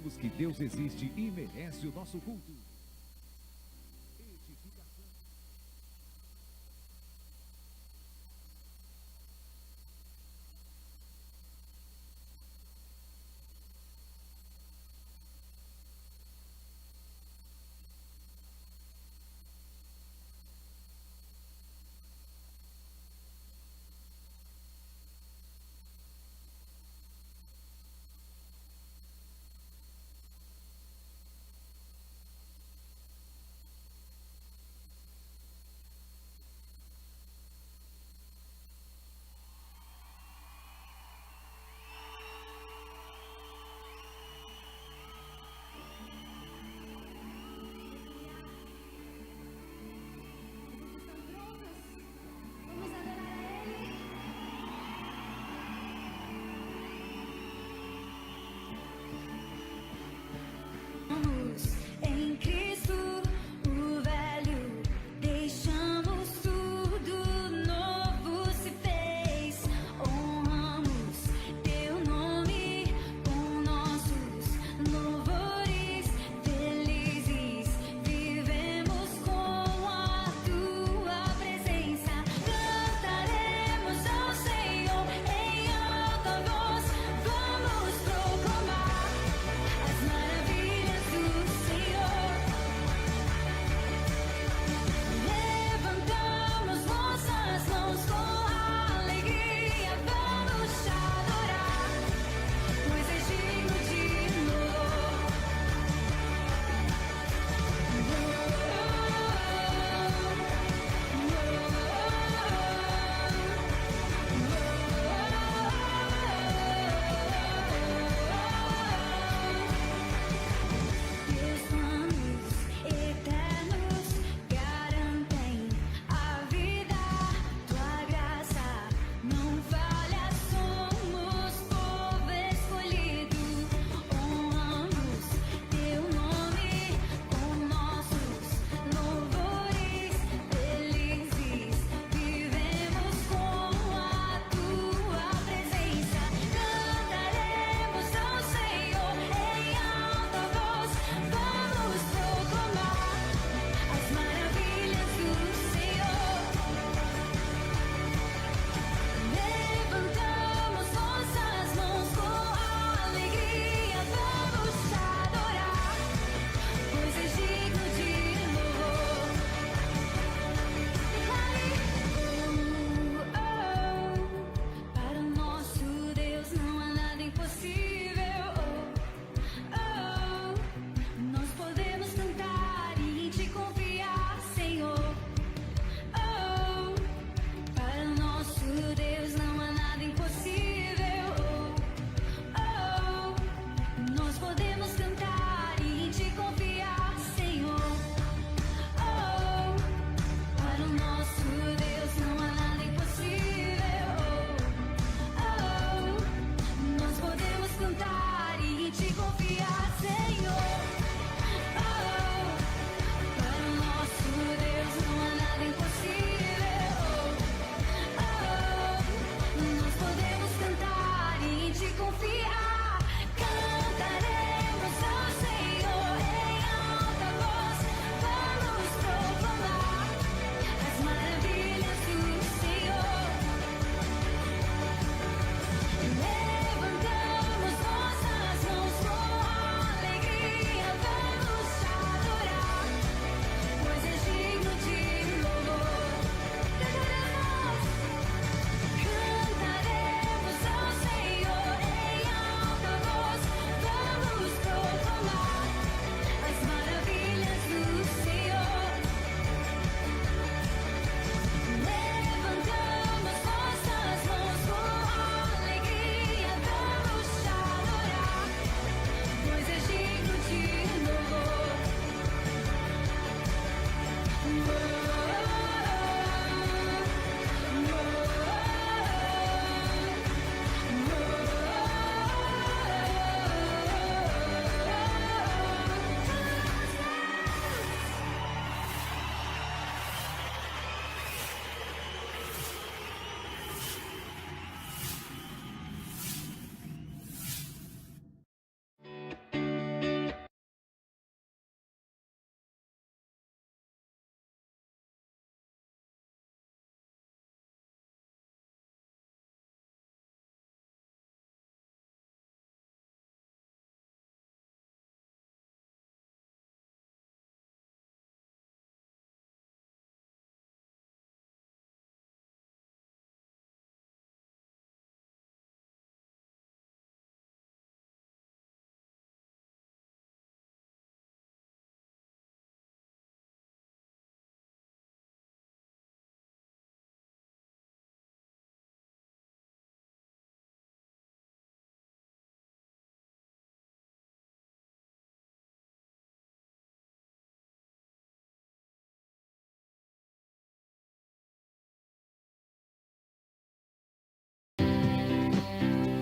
Cremos que Deus existe e merece o nosso culto.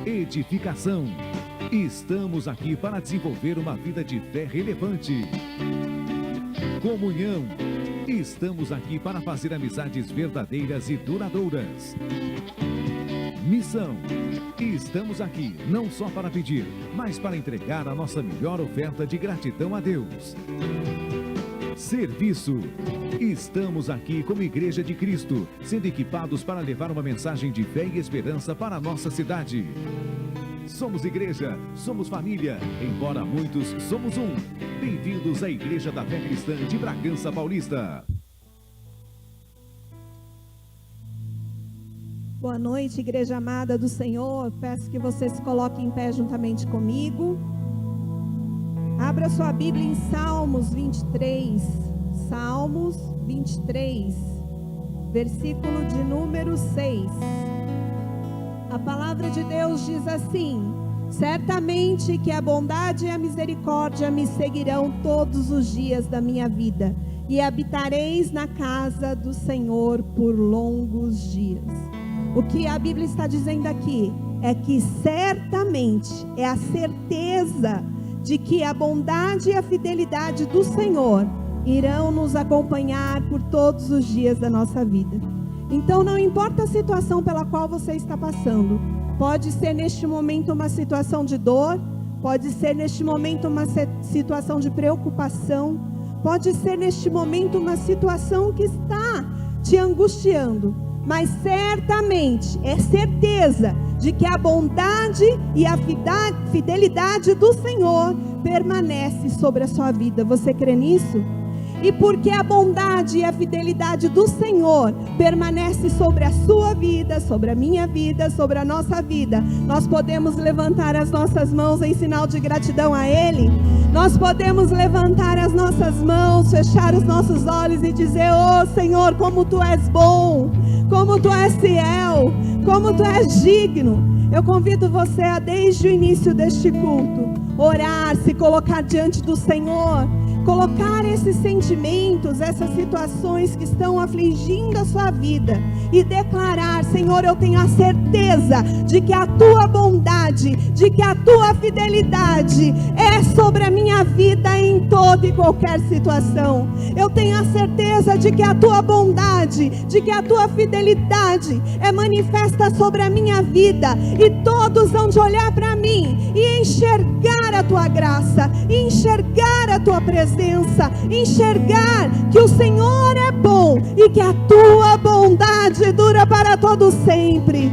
edificação. Estamos aqui para desenvolver uma vida de fé relevante. Comunhão. Estamos aqui para fazer amizades verdadeiras e duradouras. Missão. Estamos aqui não só para pedir, mas para entregar a nossa melhor oferta de gratidão a Deus. Serviço. Estamos aqui como Igreja de Cristo, sendo equipados para levar uma mensagem de fé e esperança para a nossa cidade. Somos igreja, somos família, embora muitos somos um. Bem-vindos à Igreja da Fé Cristã de Bragança Paulista. Boa noite, igreja amada do Senhor. Peço que você se coloque em pé juntamente comigo. Abra sua Bíblia em Salmos 23. Salmos 23, versículo de número 6. A palavra de Deus diz assim: certamente que a bondade e a misericórdia me seguirão todos os dias da minha vida, e habitareis na casa do Senhor por longos dias. O que a Bíblia está dizendo aqui é que certamente é a certeza de que a bondade e a fidelidade do Senhor irão nos acompanhar por todos os dias da nossa vida. Então não importa a situação pela qual você está passando, pode ser neste momento uma situação de dor, pode ser neste momento uma situação de preocupação, pode ser neste momento uma situação que está te angustiando, mas certamente é certeza de que a bondade e a fidelidade do Senhor permanece sobre a sua vida. Você crê nisso? E porque a bondade e a fidelidade do Senhor permanece sobre a sua vida, sobre a minha vida, sobre a nossa vida, nós podemos levantar as nossas mãos em sinal de gratidão a Ele. Nós podemos levantar as nossas mãos, fechar os nossos olhos e dizer: oh Senhor, como Tu és bom, como Tu és fiel, como Tu és digno. Eu convido você a, desde o início deste culto, orar, se colocar diante do Senhor, colocar esses sentimentos, essas situações que estão afligindo a sua vida e declarar: Senhor, eu tenho a certeza de que a Tua bondade, de que a Tua fidelidade é sobre a minha vida em toda e qualquer situação. Eu tenho a certeza de que a Tua bondade, de que a Tua fidelidade é manifesta sobre a minha vida, e todos vão de olhar para mim e enxergar a Tua graça, e enxergar a Tua presença, enxergar que o Senhor é bom e que a Tua bondade dura para todo sempre.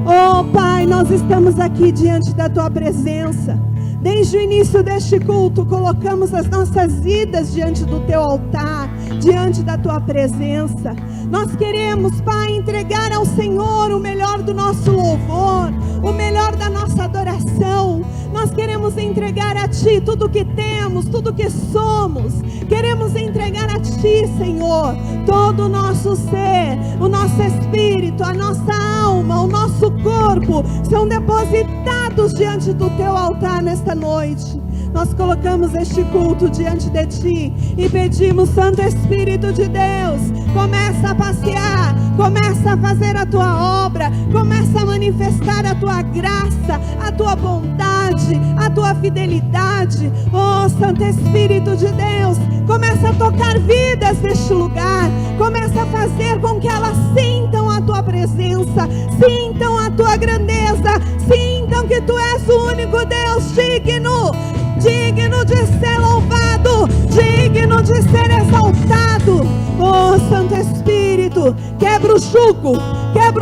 Oh Pai, nós estamos aqui diante da Tua presença. Desde o início deste culto, colocamos as nossas vidas diante do Teu altar, diante da Tua presença. Nós queremos, Pai, entregar ao Senhor o melhor do nosso louvor, o melhor da nossa adoração. Nós queremos entregar a Ti tudo o que temos, tudo o que somos. Queremos entregar a Ti, Senhor, todo o nosso ser, o nosso espírito, a nossa alma, o nosso corpo são depositados diante do Teu altar nesta noite. Nós colocamos este culto diante de Ti e pedimos: Santo Espírito de Deus, começa a passear, começa a fazer a Tua obra, começa a manifestar a Tua graça, a Tua bondade, a Tua fidelidade. Oh Santo Espírito de Deus, começa a tocar vidas neste lugar, começa a fazer com que elas sintam a Tua presença, sintam a Tua grandeza, sintam que Tu és o único Deus digno, digno de ser louvado, digno de ser exaltado. Oh Santo Espírito, quebra o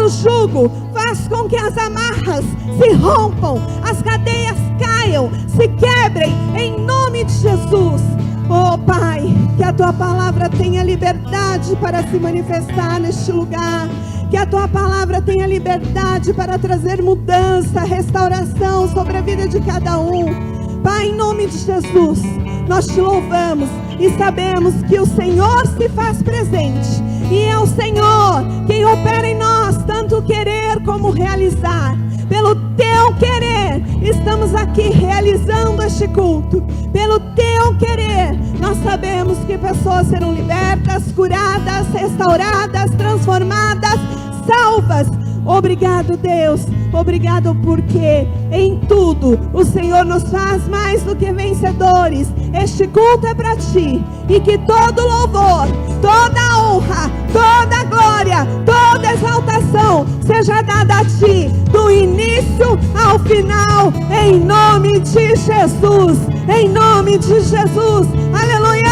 jugo, faz com que as amarras se rompam, as cadeias caiam, se quebrem, em nome de Jesus. Oh Pai, que a Tua palavra tenha liberdade para se manifestar neste lugar, que a Tua palavra tenha liberdade para trazer mudança, restauração sobre a vida de cada um. Pai, em nome de Jesus, nós Te louvamos e sabemos que o Senhor se faz presente, e é o Senhor quem opera em nós, tanto querer como realizar. Pelo Teu querer, estamos aqui realizando este culto. Pelo Teu querer, nós sabemos que pessoas serão libertas, curadas, restauradas, transformadas, salvas. Obrigado, Deus. Obrigado porque em tudo o Senhor nos faz mais do que vencedores. Este culto é para Ti. E que todo louvor, toda honra, toda glória, toda exaltação seja dada a Ti, do início ao final, em nome de Jesus. Em nome de Jesus. Aleluia!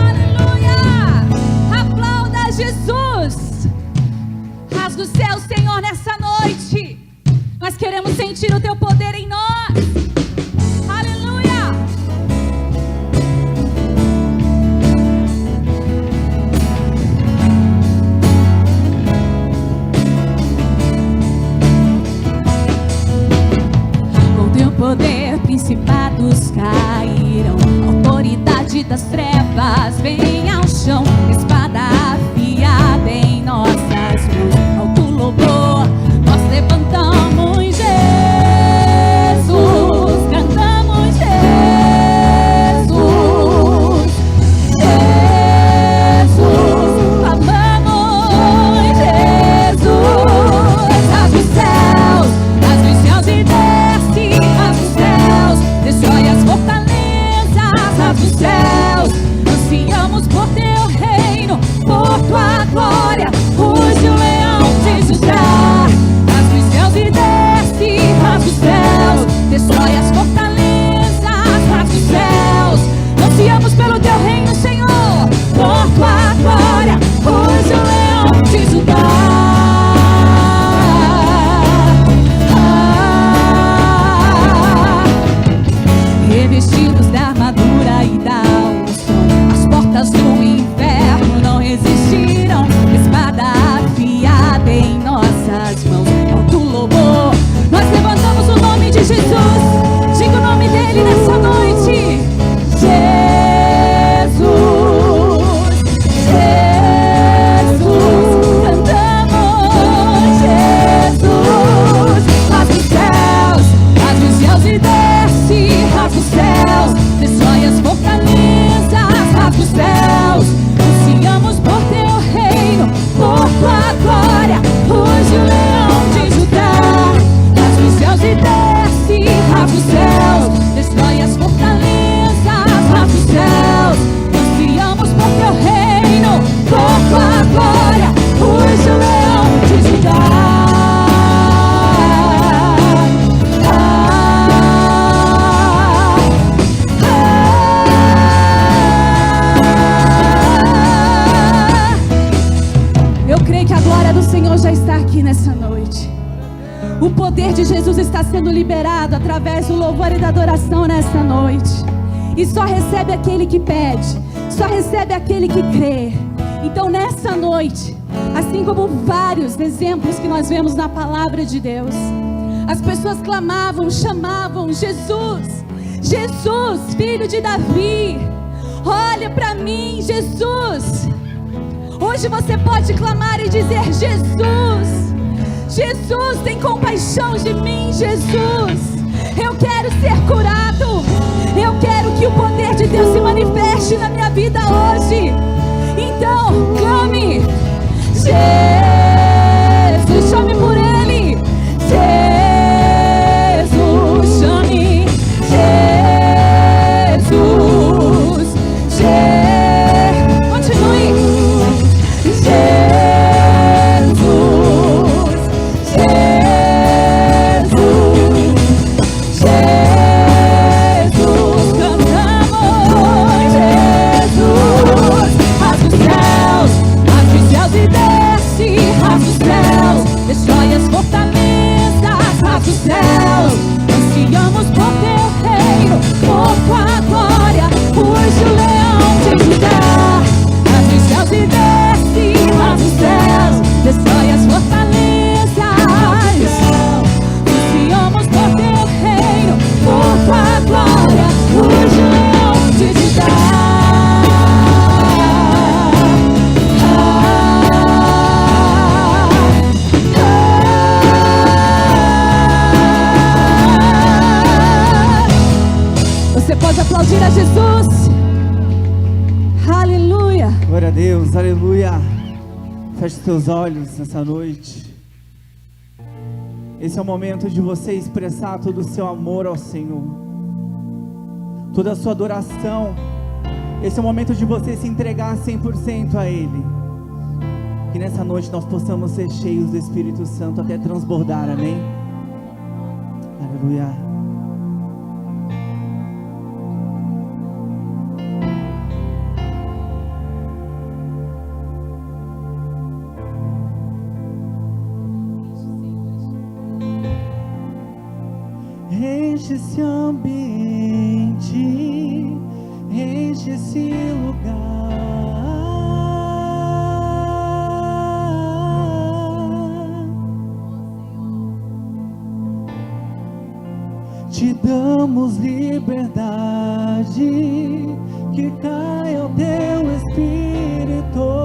Aleluia! Aplauda Jesus! Rasga o céu, Senhor, nessa noite. Nós queremos sentir o Teu poder em nós. Aleluia! Com Teu poder, principados cairão. Autoridade das trevas vem ao chão. Espada afiada em nossas mãos. Alto louvor, nós levantamos Jesus. Cantamos Jesus. Jesus, clamamos Jesus. Rasga os céus e desce. Rasga os céus, destrói as fortalezas. Rasga os céus, ansiamos por Teu reino, por Tua glória. Ruge o leão de Judá. Rasga os céus e desce. Rasga os céus, destrói as fortalezas. Rasga os céus, ansiamos pelo Teu reino, Senhor, por Tua glória. Ruge o leão de Judá. Revestidos da armadura e da unção, as portas do inferno não resistirão. Espada afiada em nossas mãos. Alto louvor, nós levantamos o nome de Jesus. Diga o nome dele nessa noite. Jesus, Jesus, cantamos Jesus. Rasga os céus e desce. Rasga os céus, destrói as fortalezas. Rasga os céus, ansiamos por Teu reino, por Tua glória. Ruge o leão de Judá. Rasga os céus e desce. Rasga os céus, destrói as fortalezas. Rasga os céus, ansiamos por Teu reino, por Tua glória. Ruge o leão de Judá. Eu creio que a glória do Senhor já está aqui nessa noite. O poder de Jesus está sendo liberado através do louvor e da adoração nessa noite. E só recebe aquele que pede, só recebe aquele que crê. Então nessa noite, assim como vários exemplos que nós vemos na palavra de Deus, as pessoas clamavam, chamavam: Jesus, Jesus, filho de Davi, olha para mim, Jesus. Hoje você pode clamar e dizer: Jesus, Jesus, tem compaixão de mim, Jesus. Eu quero ser curado. Eu quero que o poder de Deus se manifeste na minha vida hoje. Então, clame: Jesus, chame por Ele. Jesus, chame. Jesus, continue. Destrói as fortalezas, rasga os céus. Ansiamos por Teu reino, por Tua glória. Ruge o leão de Judá. Rasga os céus e desce. Rasga os céus, destrói as fortalezas. Ansiamos por Teu reino, por Tua glória. Ruge o leão de Judá. Você pode aplaudir a Jesus. Aleluia. Glória a Deus, aleluia. Feche seus olhos nessa noite. Esse é o momento de você expressar todo o seu amor ao Senhor, toda a sua adoração. Esse é o momento de você se entregar 100% a Ele. Que nessa noite nós possamos ser cheios do Espírito Santo até transbordar, amém? Aleluia. Enche esse ambiente, enche esse lugar. Te damos liberdade, que caia o teu Espírito.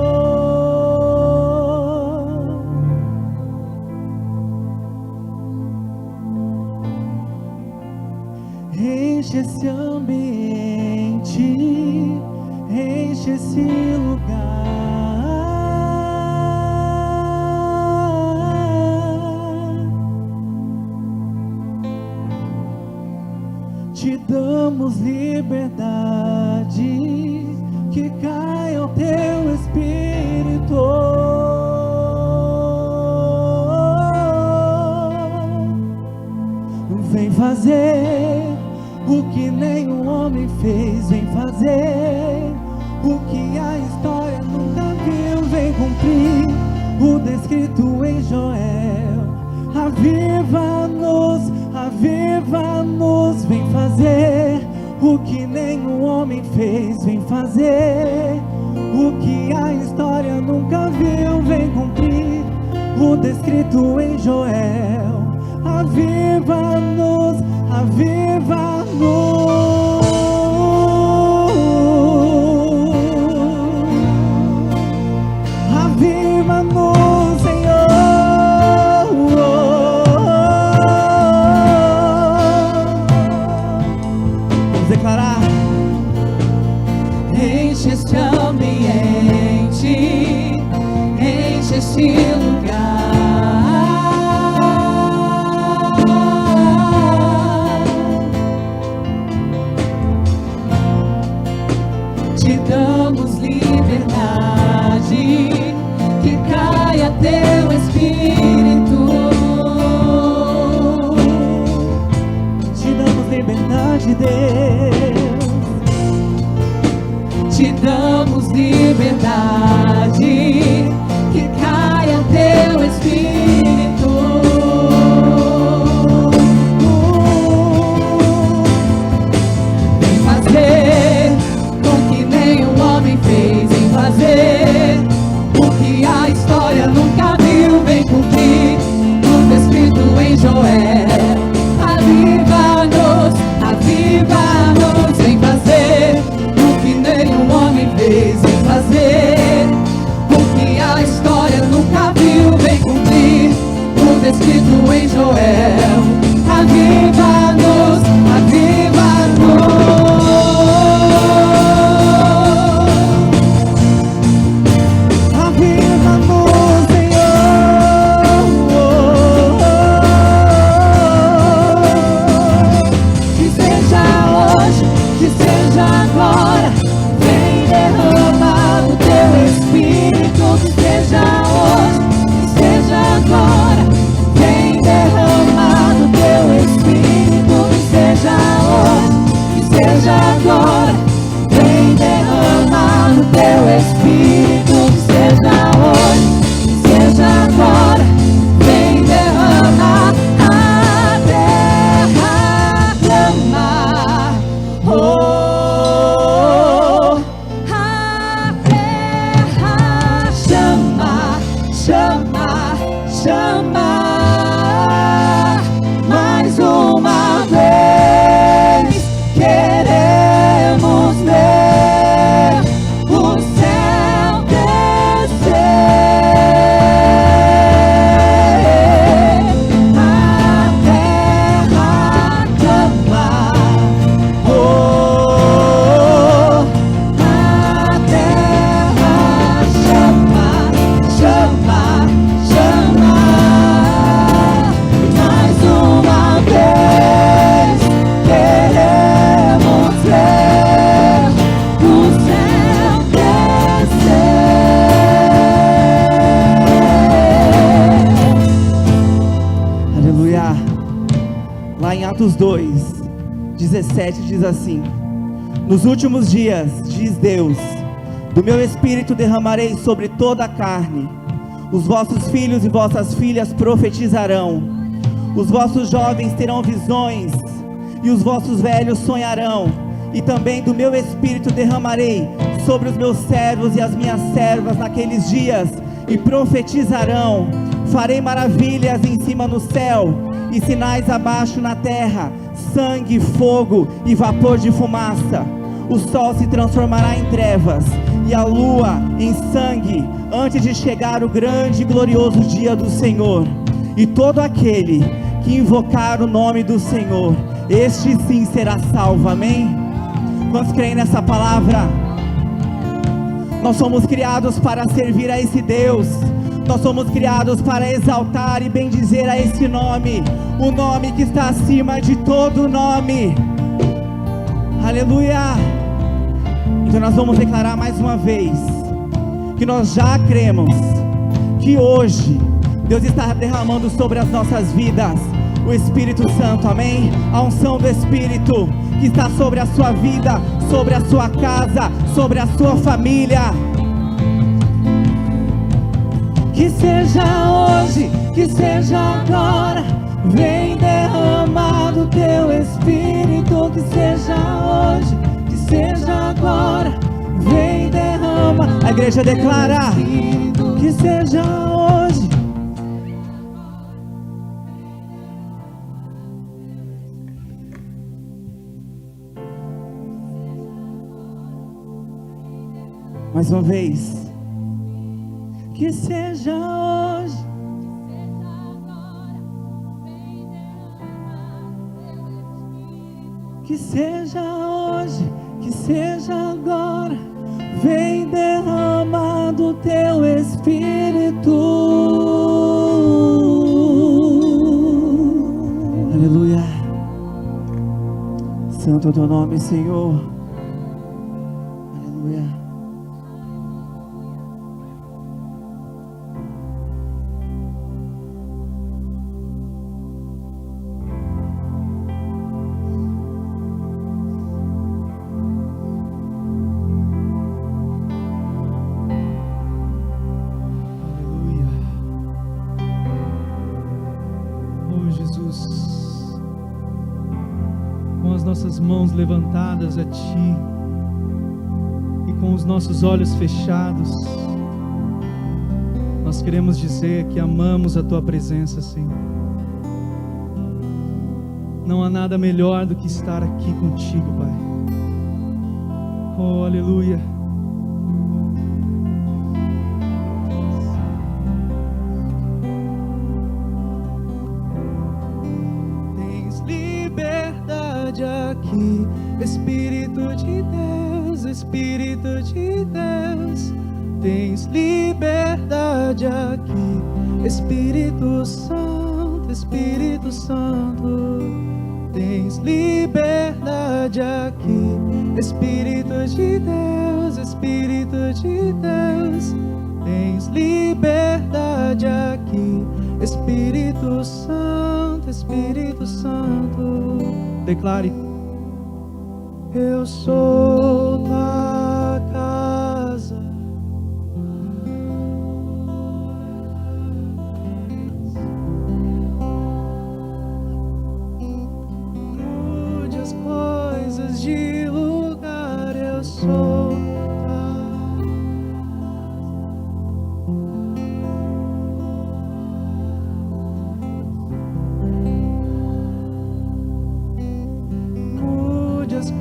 Enche esse ambiente, enche esse lugar. Te damos liberdade, que caia o teu Espírito. Vem fazer o que nenhum homem fez, vem fazer o que a história nunca viu, vem cumprir o descrito em Joel. Aviva-nos, aviva-nos, vem fazer o que nenhum homem fez, vem fazer o que a história nunca viu, vem cumprir o descrito em Joel. Aviva-nos, aviva-nos. Aviva-nos, Senhor. Vamos declarar. Enche este ambiente, enche este lugar. Te damos liberdade, que caia teu Espírito. Te damos liberdade, Deus. Te damos liberdade, que caia teu Espírito. Vem fazer o que nenhum homem fez, vem fazer o que a história nunca viu, vem cumprir o descrito em Joel. Aviva-nos, aviva-nos, vem fazer o que nenhum homem fez, vem fazer Aleluia. Lá em Atos 2:17 diz assim: nos últimos dias, diz Deus, do meu Espírito derramarei sobre toda a carne. Os vossos filhos e vossas filhas profetizarão. Os vossos jovens terão visões e os vossos velhos sonharão. E também do meu Espírito derramarei sobre os meus servos e as minhas servas naqueles dias, e profetizarão. Farei maravilhas em cima no céu e sinais abaixo na terra, sangue, fogo e vapor de fumaça. O sol se transformará em trevas e a lua em sangue, antes de chegar o grande e glorioso dia do Senhor. E todo aquele que invocar o nome do Senhor, este sim será salvo. Amém? Quantos creem nessa palavra? Nós somos criados para servir a esse Deus. Nós somos criados para exaltar e bendizer a esse nome, o nome que está acima de todo nome. Aleluia. Então nós vamos declarar mais uma vez que nós já cremos que hoje Deus está derramando sobre as nossas vidas o Espírito Santo, amém? A unção do Espírito que está sobre a sua vida, sobre a sua casa, sobre a sua família. Que seja hoje, que seja agora, vem derramar do teu Espírito. Que seja hoje, que seja agora, vem derramar. A igreja declara: que seja hoje. Mais uma vez. Que seja hoje, que seja hoje, que seja agora, vem derramar do teu Espírito. Aleluia. Santo é o teu nome, Senhor. Aleluia. Nossas mãos levantadas a Ti e com os nossos olhos fechados, nós queremos dizer que amamos a Tua presença, Senhor. Não há nada melhor do que estar aqui contigo, Pai. Oh, aleluia. Aqui, Espírito de Deus, Espírito de Deus, tens liberdade aqui, Espírito Santo, Espírito Santo, tens liberdade aqui, Espírito de Deus, Espírito de Deus, tens liberdade aqui, Espírito Santo, Espírito Santo. Declare: eu sou da casa, mude as coisas de lugar. Eu sou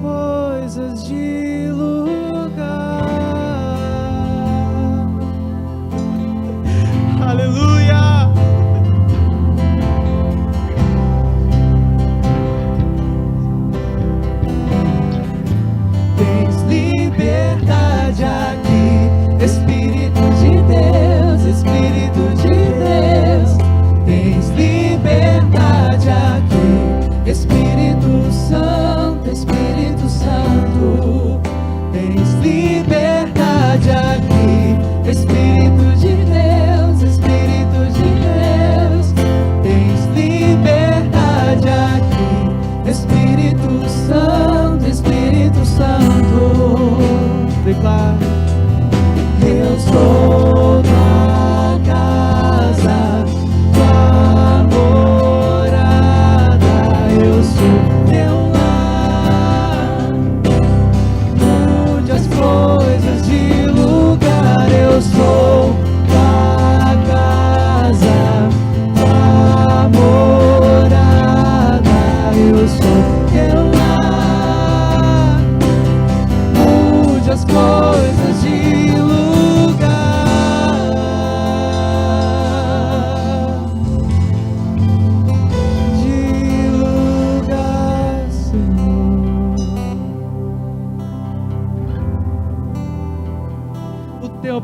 coisas de luz.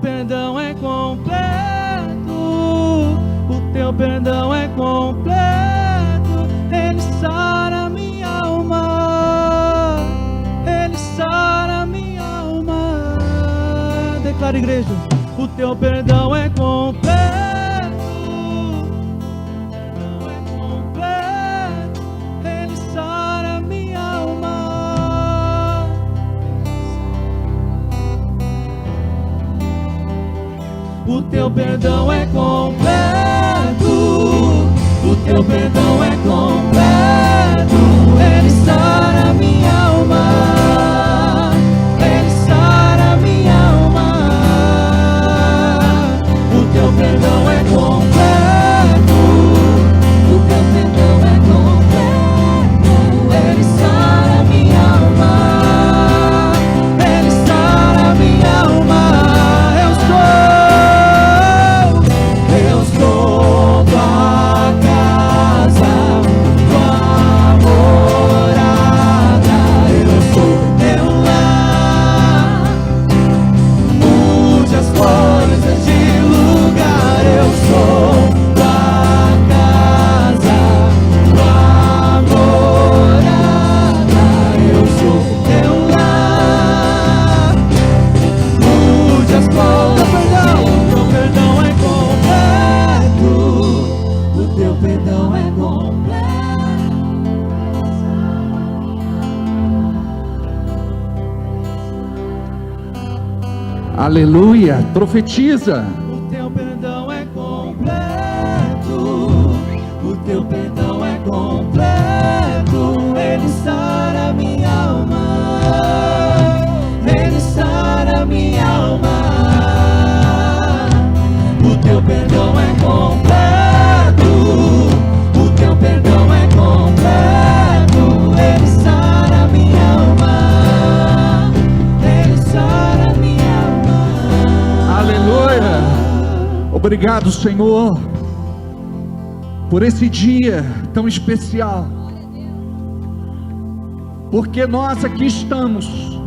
perdão é completo, o teu perdão é completo, ele sara minha alma, ele sara minha alma. Declara, igreja, o teu perdão é completo, ele sara minha alma. O teu perdão é completo, o teu perdão é completo, ele sara minha alma, ele sara minha alma. O teu perdão é completo, o teu perdão é completo, ele sara minha alma, ele sara minha alma. Eu sou tua casa, tua morada, eu sou teu lar, mude as coisas de lugar. Eu sou tua casa, tua morada, eu sou teu lar, mude as coisas. Teu perdão é completo, o teu perdão é completo. Aleluia, profetiza. O teu perdão é completo, o teu perdão é completo, ele sara minha alma, ele sara minha alma. O teu perdão é completo, o teu perdão é completo, ele sara minha alma, ele sara minha alma. Aleluia. Obrigado, Senhor, por esse dia tão especial, porque nós aqui estamos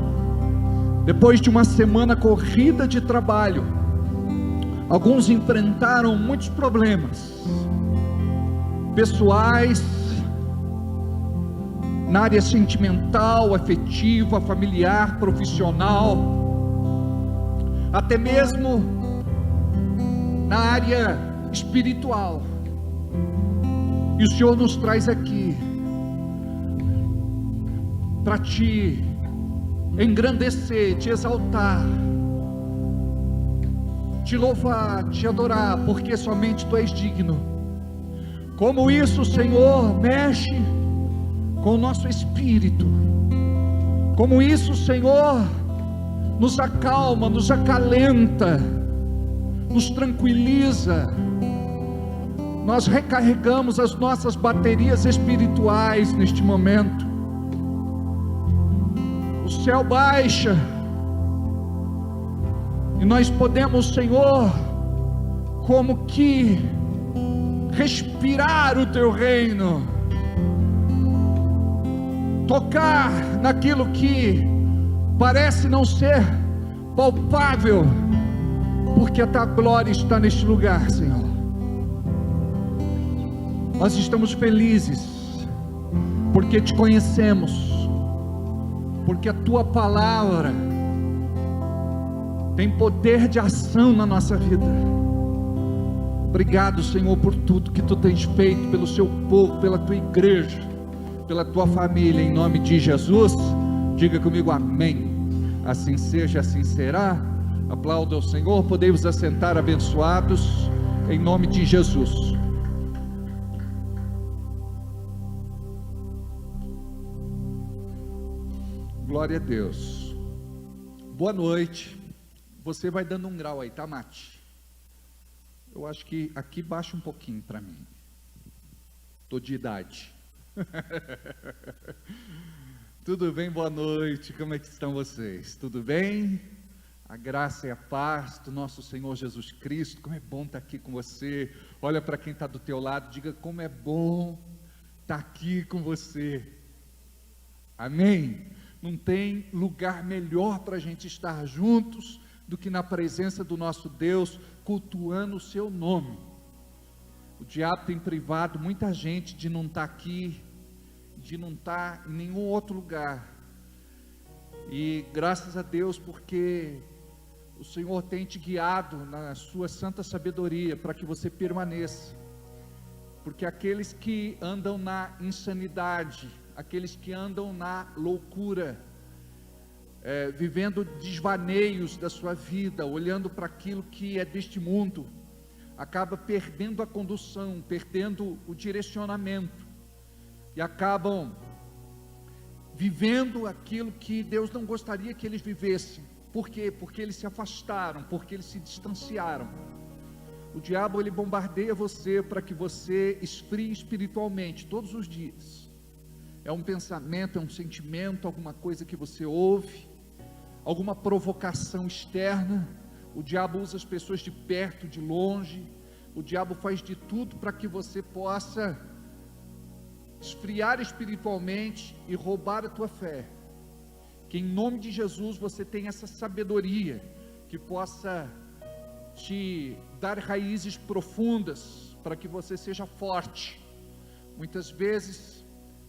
depois de uma semana corrida de trabalho. Alguns enfrentaram muitos problemas pessoais, na área sentimental, afetiva, familiar, profissional, até mesmo na área espiritual. E o Senhor nos traz aqui para te engrandecer, te exaltar, te louvar, te adorar, porque somente Tu és digno. Como isso, Senhor, mexe com o nosso espírito, como isso, Senhor, nos acalma, nos acalenta, nos tranquiliza. Nós recarregamos as nossas baterias espirituais neste momento. O céu baixa e nós podemos, Senhor, como que respirar o Teu reino, tocar naquilo que parece não ser palpável, porque a Tua glória está neste lugar, Senhor. Nós estamos felizes porque Te conhecemos, porque a Tua palavra tem poder de ação na nossa vida. Obrigado, Senhor, por tudo que Tu tens feito pelo Seu povo, pela Tua igreja, pela Tua família, em nome de Jesus. Diga comigo amém. Assim seja, assim será. Aplauda o Senhor. Podemos assentar, abençoados, em nome de Jesus. Glória a Deus. Boa noite. Você vai dando um grau aí, tá, Mate? Eu acho que aqui baixa um pouquinho para mim. Tô de idade. Tudo bem? Boa noite. Como é que estão vocês? Tudo bem? A graça e a paz do nosso Senhor Jesus Cristo. Como é bom estar aqui com você. Olha para quem está do teu lado, diga como é bom estar aqui com você. Amém? Não tem lugar melhor para a gente estar juntos do que na presença do nosso Deus, cultuando o seu nome. O diabo tem privado muita gente de não estar aqui, de não estar em nenhum outro lugar. E graças a Deus, porque o Senhor tem te guiado na sua santa sabedoria para que você permaneça. Porque aqueles que andam na insanidade, aqueles que andam na loucura, vivendo desvaneios da sua vida, olhando para aquilo que é deste mundo, acaba perdendo a condução, perdendo o direcionamento, e acabam vivendo aquilo que Deus não gostaria que eles vivessem. Por quê? Porque eles se afastaram, porque eles se distanciaram. O diabo, ele bombardeia você para que você esfrie espiritualmente todos os dias. É um pensamento, é um sentimento, alguma coisa que você ouve, alguma provocação externa. O diabo usa as pessoas de perto, de longe. O diabo faz de tudo para que você possa esfriar espiritualmente e roubar a tua fé. Que em nome de Jesus você tenha essa sabedoria, que possa te dar raízes profundas, para que você seja forte. Muitas vezes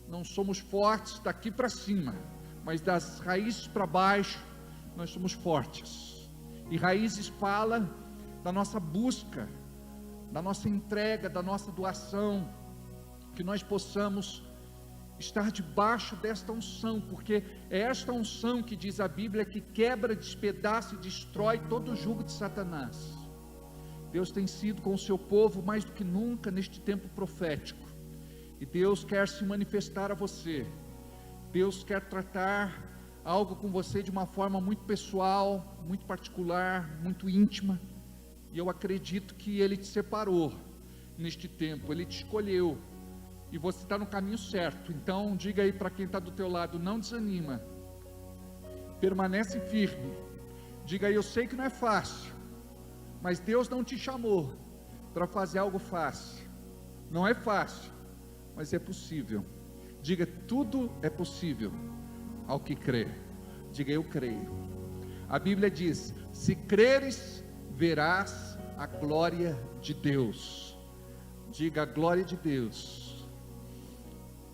não somos fortes daqui para cima, mas das raízes para baixo nós somos fortes. E raízes fala da nossa busca, da nossa entrega, da nossa doação, que nós possamos estar debaixo desta unção, porque é esta unção que diz a Bíblia que quebra, despedaça e destrói todo o jugo de Satanás. Deus tem sido com o seu povo mais do que nunca neste tempo profético, e Deus quer se manifestar a você. Deus quer tratar algo com você de uma forma muito pessoal, muito particular, muito íntima, e eu acredito que Ele te separou neste tempo, Ele te escolheu, e você está no caminho certo. Então diga aí para quem está do teu lado: não desanima, permanece firme. Diga aí: eu sei que não é fácil, mas Deus não te chamou para fazer algo fácil. Não é fácil, mas é possível. Diga: tudo é possível ao que crê. Diga: eu creio. A Bíblia diz: se creres, verás a glória de Deus. Diga: a glória de Deus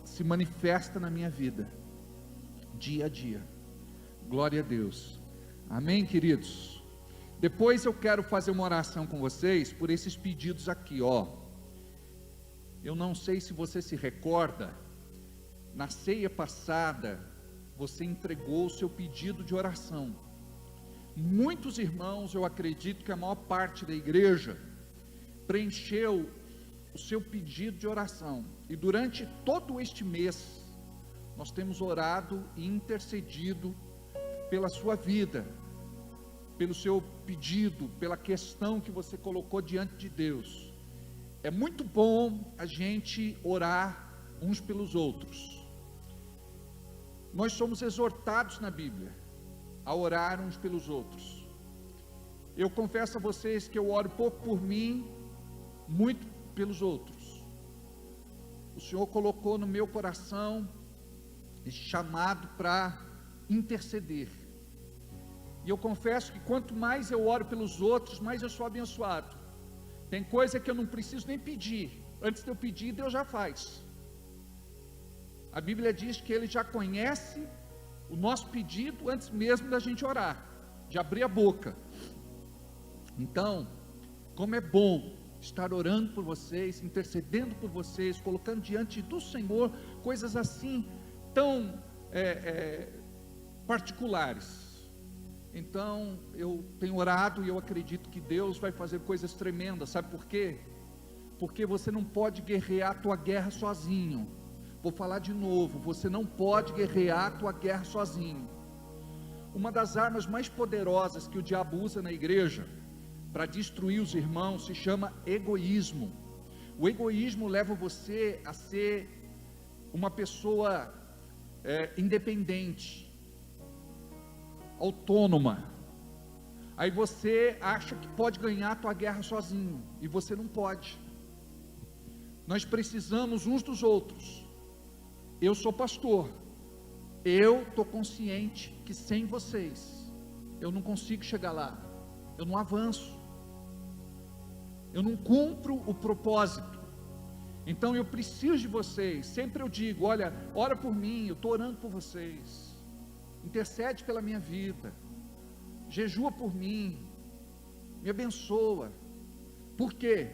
se manifesta na minha vida, dia a dia. Glória a Deus. Amém, queridos? Depois eu quero fazer uma oração com vocês por esses pedidos aqui, ó. Eu não sei se você se recorda, na ceia passada, você entregou o seu pedido de oração. Muitos irmãos, eu acredito que a maior parte da igreja, preencheu o seu pedido de oração. E durante todo este mês, nós temos orado e intercedido pela sua vida, pelo seu pedido, pela questão que você colocou diante de Deus. É muito bom a gente orar uns pelos outros. Nós somos exortados na Bíblia a orar uns pelos outros. Eu confesso a vocês que eu oro pouco por mim, muito pelos outros. O Senhor colocou no meu coração esse chamado para interceder. E eu confesso que quanto mais eu oro pelos outros, mais eu sou abençoado. Tem coisa que eu não preciso nem pedir. Antes de eu pedir, Deus já faz. A Bíblia diz que Ele já conhece o nosso pedido antes mesmo da gente orar, de abrir a boca. Então, como é bom estar orando por vocês, intercedendo por vocês, colocando diante do Senhor coisas assim tão particulares. Então eu tenho orado e eu acredito que Deus vai fazer coisas tremendas. Sabe por quê? Porque você não pode guerrear a tua guerra sozinho. Vou falar de novo: você não pode guerrear a tua guerra sozinho. Uma das armas mais poderosas que o diabo usa na igreja para destruir os irmãos se chama egoísmo. O egoísmo leva você a ser uma pessoa independente, autônoma. Aí você acha que pode ganhar a tua guerra sozinho, e você não pode. Nós precisamos uns dos outros. Eu sou pastor, eu estou consciente que sem vocês eu não consigo chegar lá. eu não avanço, eu não cumpro o propósito. Então eu preciso de vocês. Sempre eu digo: olha, ora por mim, eu estou orando por vocês, intercede pela minha vida, jejua por mim, me abençoa. Por quê?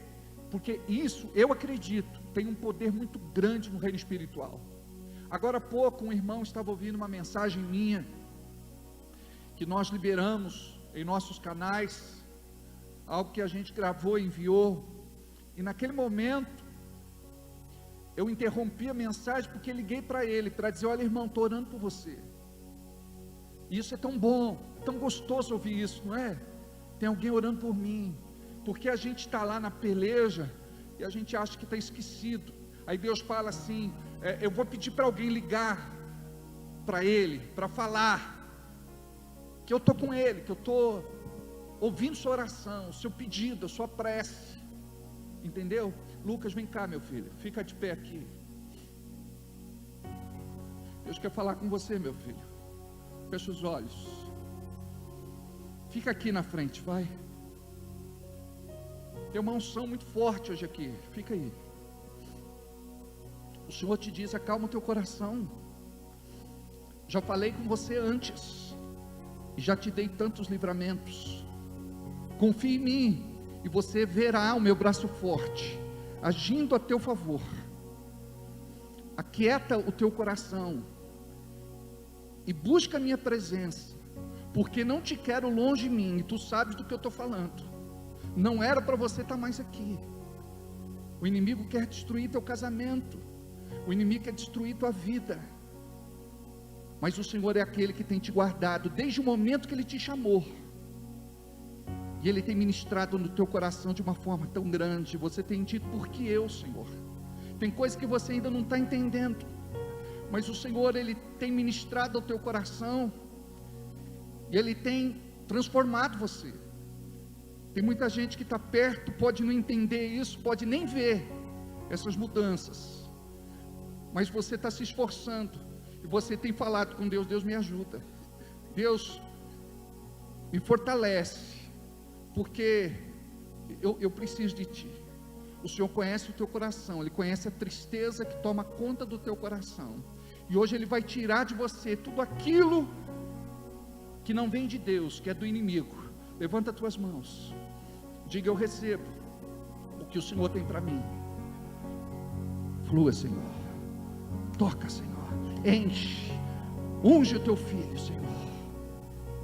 Porque isso, eu acredito, tem um poder muito grande no reino espiritual. Agora há pouco um irmão estava ouvindo uma mensagem minha, que nós liberamos em nossos canais, algo que a gente gravou e enviou, e naquele momento eu interrompi a mensagem, porque liguei para ele, para dizer: olha, irmão, estou orando por você. E isso é tão bom, tão gostoso ouvir isso, não é? Tem alguém orando por mim, porque a gente está lá na peleja, e a gente acha que está esquecido. Aí Deus fala assim: eu vou pedir para alguém ligar para ele, para falar que eu estou com ele, que eu estou ouvindo sua oração, seu pedido, a sua prece. Entendeu? Lucas, vem cá, meu filho, fica de pé aqui. Deus quer falar com você, meu filho. Fecha os olhos, fica aqui na frente, vai. Tem uma unção muito forte hoje aqui, fica aí. O Senhor te diz: acalma o teu coração. Já falei com você antes, e já te dei tantos livramentos. Confie em mim, e você verá o meu braço forte agindo a teu favor. Aquieta o teu coração e busca a minha presença, porque não te quero longe de mim, e tu sabes do que eu estou falando. Não era para você estar mais aqui. O inimigo quer destruir teu casamento, o inimigo quer destruir tua vida, mas o Senhor é aquele que tem te guardado desde o momento que Ele te chamou, e Ele tem ministrado no teu coração de uma forma tão grande. Você tem dito: por que eu, Senhor? Tem coisas que você ainda não está entendendo, mas o Senhor, Ele tem ministrado ao teu coração, e Ele tem transformado você. Tem muita gente que está perto, pode não entender isso, pode nem ver essas mudanças, mas você está se esforçando, e você tem falado com Deus: Deus, me ajuda, Deus me fortalece, porque eu preciso de Ti. O Senhor conhece o teu coração, Ele conhece a tristeza que toma conta do teu coração, e hoje Ele vai tirar de você tudo aquilo que não vem de Deus, que é do inimigo. Levanta as tuas mãos, diga: eu recebo o que o Senhor tem para mim. Flua, Senhor, toca, Senhor, enche, unge o teu filho, Senhor.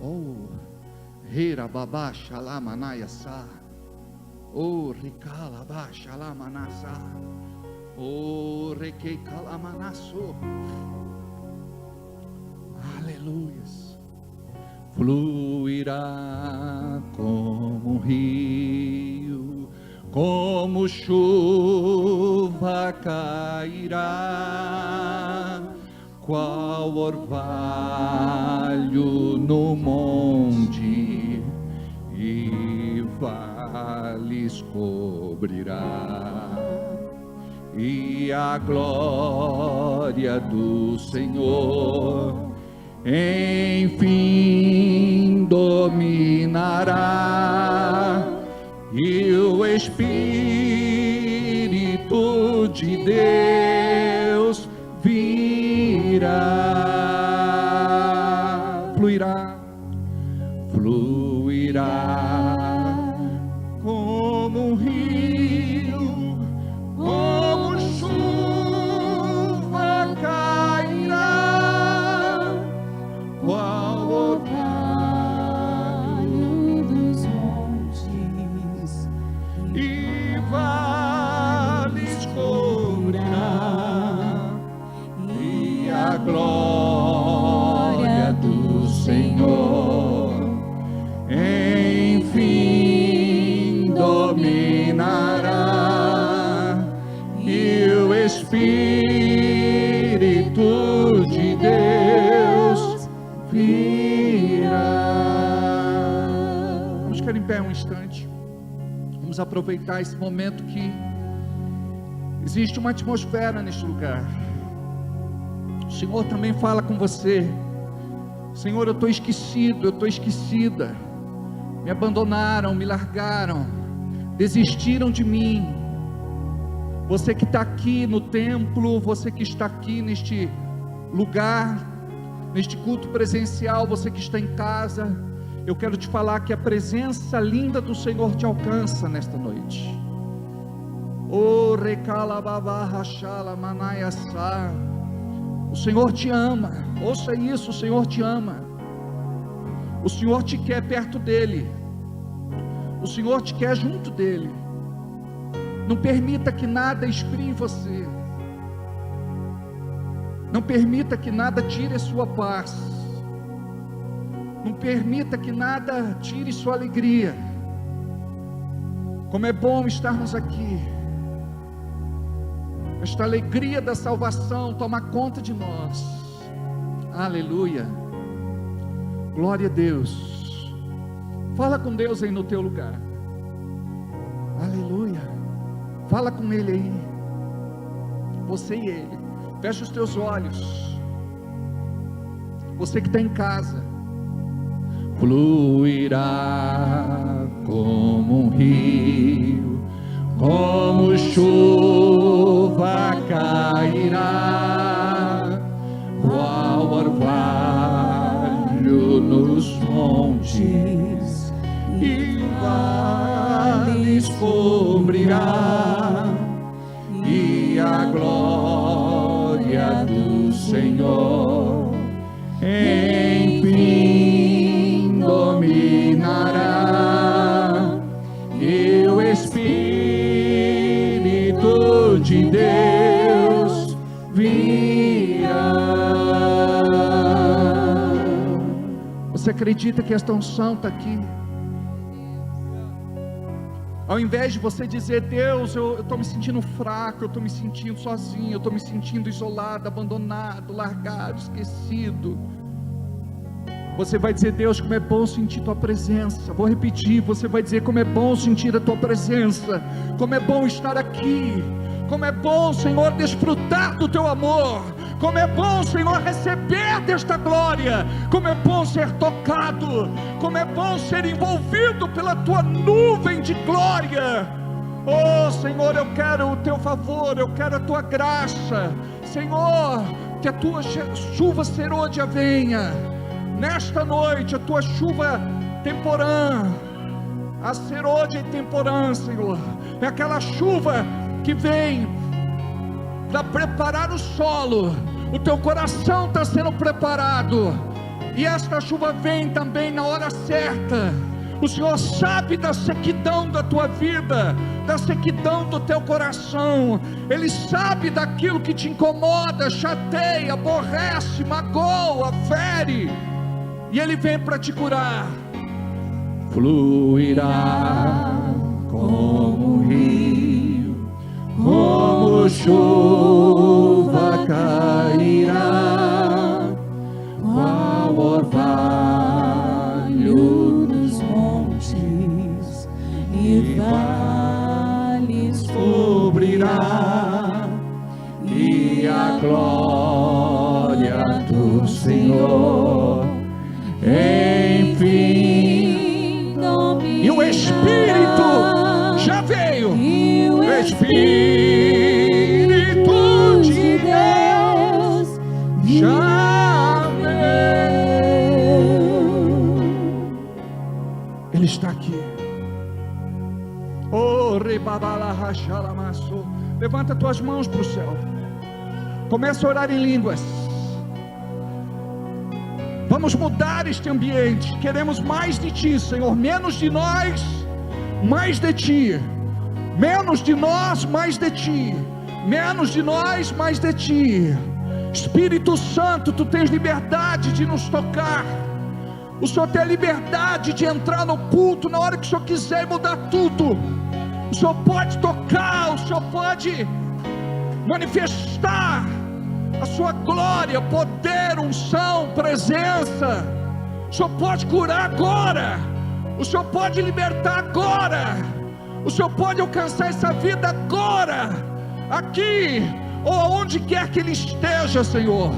Oh, Hira babá xalamanaya sa, oh, ricala baixa lamanasa, oh, requei calamanaço. Aleluias. Fluirá como um rio, como chuva cairá, qual orvalho no monte, e vales cobrirá, e a glória do Senhor enfim dominará, e o Espírito de Deus virá. Fluirá como um rio, como chuva cairá, qual orvalho dos montes, e vales cobrirá, e a glória do Senhor enfim dominará, e o Espírito de Deus virá. Vamos ficar em pé um instante. Vamos aproveitar esse momento que existe uma atmosfera neste lugar. O Senhor também fala com você: Senhor, eu estou esquecido, eu estou esquecida. me abandonaram, me largaram, desistiram de mim. Você que está aqui no templo, você que está aqui neste lugar, neste culto presencial, você que está em casa, eu quero te falar que a presença linda do Senhor te alcança nesta noite. Oh, o Senhor te ama. Ouça isso, o Senhor te ama. O Senhor te quer perto dele. O Senhor te quer junto dele. Não permita que nada esfrie você. Não permita que nada tire a sua paz. Não permita que nada tire sua alegria. Como é bom estarmos aqui. Esta alegria da salvação toma conta de nós. Aleluia. Glória a Deus. Fala com Deus aí no teu lugar. Aleluia. Fala com Ele aí. Você e Ele. Fecha os teus olhos. Você que está em casa. Fluirá como um rio, como chuva cairá, qual orvalho nos montes e vales cobrirá, e a glória do Senhor enfim dominará, e o Espírito de Deus virá. Você acredita que esta unção está aqui? Ao invés de você dizer: Deus, eu estou me sentindo fraco, eu estou me sentindo sozinho, eu estou me sentindo isolado, abandonado, largado, esquecido, você vai dizer: Deus, como é bom sentir tua presença. Vou repetir, você vai dizer: como é bom sentir a tua presença, como é bom estar aqui, como é bom, Senhor, desfrutar do teu amor, como é bom, Senhor, receber desta glória, como é bom ser tocado, como é bom ser envolvido pela tua nuvem de glória. Oh Senhor, eu quero o teu favor, eu quero a tua graça, Senhor, que a tua chuva serôdia venha nesta noite, a tua chuva temporã, a serôdia temporã, Senhor, é aquela chuva que vem para preparar o solo. O teu coração está sendo preparado, e esta chuva vem também na hora certa. O Senhor sabe da sequidão da tua vida, da sequidão do teu coração. Ele sabe daquilo que te incomoda, chateia, aborrece, magoa, fere, e Ele vem para te curar. Fluirá como um rio, como chuva cairá, qual orvalho nos montes e vales cobrirá, e a glória do Senhor enfim domina. E o Espírito já veio, o Espírito de Deus já veio. Ele está aqui. Oh, rebabalahachalamasso. Levanta tuas mãos para o céu. Começa a orar em línguas. Vamos mudar este ambiente. Queremos mais de ti, Senhor. Menos de nós, mais de ti. Menos de nós, mais de ti. Menos de nós, mais de ti. Espírito Santo, tu tens liberdade de nos tocar. O Senhor tem a liberdade de entrar no culto na hora que o Senhor quiser e mudar tudo. O Senhor pode tocar, o Senhor pode manifestar a sua glória, poder, unção, presença. O Senhor pode curar agora. O Senhor pode libertar agora. O Senhor pode alcançar essa vida agora, aqui ou aonde quer que Ele esteja, Senhor.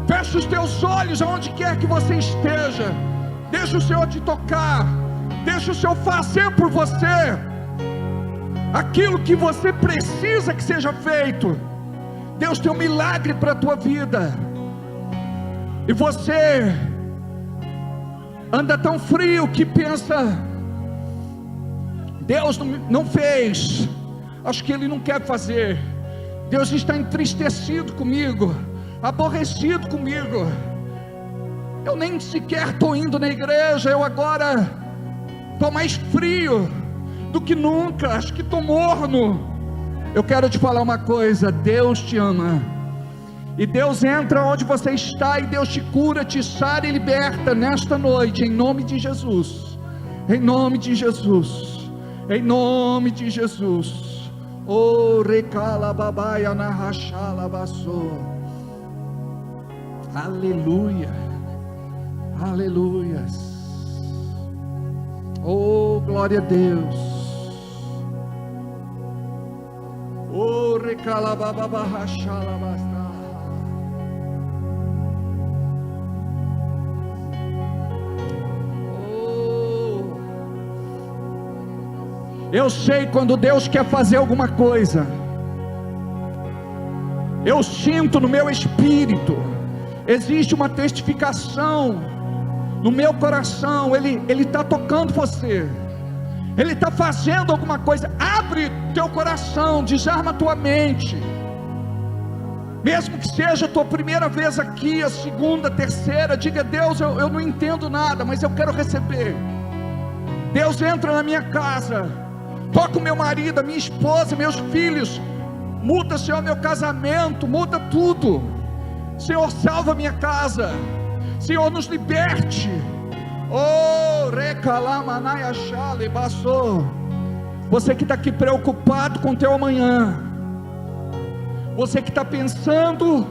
Feche os teus olhos aonde quer que você esteja. Deixa o Senhor te tocar. Deixa o Senhor fazer por você aquilo que você precisa que seja feito. Deus tem um milagre para a tua vida. E você anda tão frio que pensa: Deus não fez, acho que Ele não quer fazer. Deus está entristecido comigo, aborrecido comigo. Eu nem sequer estou indo na igreja. Eu agora estou mais frio do que nunca. Acho que estou morno. Eu quero te falar uma coisa: Deus te ama. E Deus entra onde você está, e Deus te cura, te sara e liberta nesta noite, em nome de Jesus. Em nome de Jesus. Em nome de Jesus. Oh, recalababaia na rachalabaçô. Aleluia. Aleluias. Oh, glória a Deus. Oh, recalabababaxalabastá. Oh, eu sei quando Deus quer fazer alguma coisa. Eu sinto no meu espírito. Existe uma testificação no meu coração. Ele está tocando você. Ele está fazendo alguma coisa. Abre teu coração, desarma tua mente. Mesmo que seja a tua primeira vez aqui, a segunda, a terceira, diga: Deus, eu não entendo nada, mas eu quero receber. Deus, entra na minha casa, toca o meu marido, a minha esposa, meus filhos. Muda, Senhor, meu casamento, muda tudo. Senhor, salva minha casa. Senhor, nos liberte. Oh, recalamanaiachale baçou. Você que está aqui preocupado com o teu amanhã, você que está pensando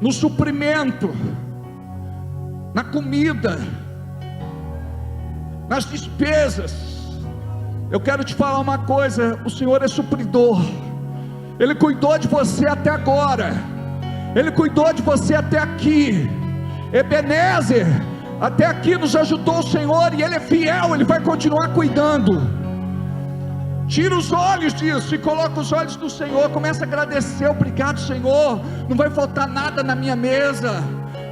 no suprimento, na comida, nas despesas, eu quero te falar uma coisa: o Senhor é supridor. Ele cuidou de você até agora. Ele cuidou de você até aqui. Ebenezer, até aqui nos ajudou o Senhor, e Ele é fiel, Ele vai continuar cuidando. Tira os olhos disso e coloca os olhos no Senhor. Começa a agradecer: obrigado, Senhor, não vai faltar nada na minha mesa,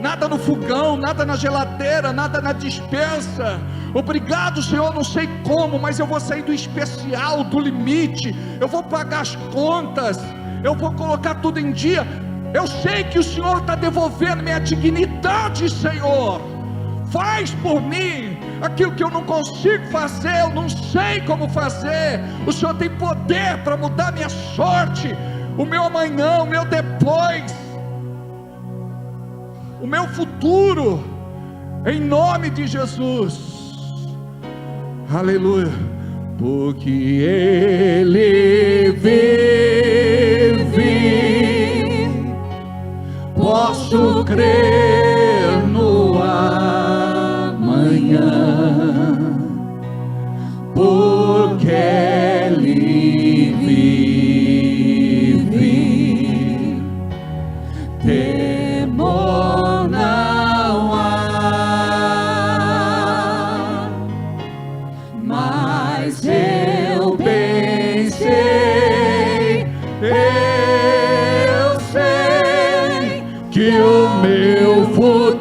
nada no fogão, nada na geladeira, nada na despensa. Obrigado, Senhor, não sei como, mas eu vou sair do especial, do limite. Eu vou pagar as contas, eu vou colocar tudo em dia. Eu sei que o Senhor está devolvendo minha dignidade, Senhor. Faz por mim aquilo que eu não consigo fazer, eu não sei como fazer. O Senhor tem poder para mudar minha sorte, o meu amanhã, o meu depois, o meu futuro, em nome de Jesus. Aleluia. Porque Ele vive, posso crer no amanhã, porque Ele vive, temor não há, mas eu bem sei, eu sei que o meu futuro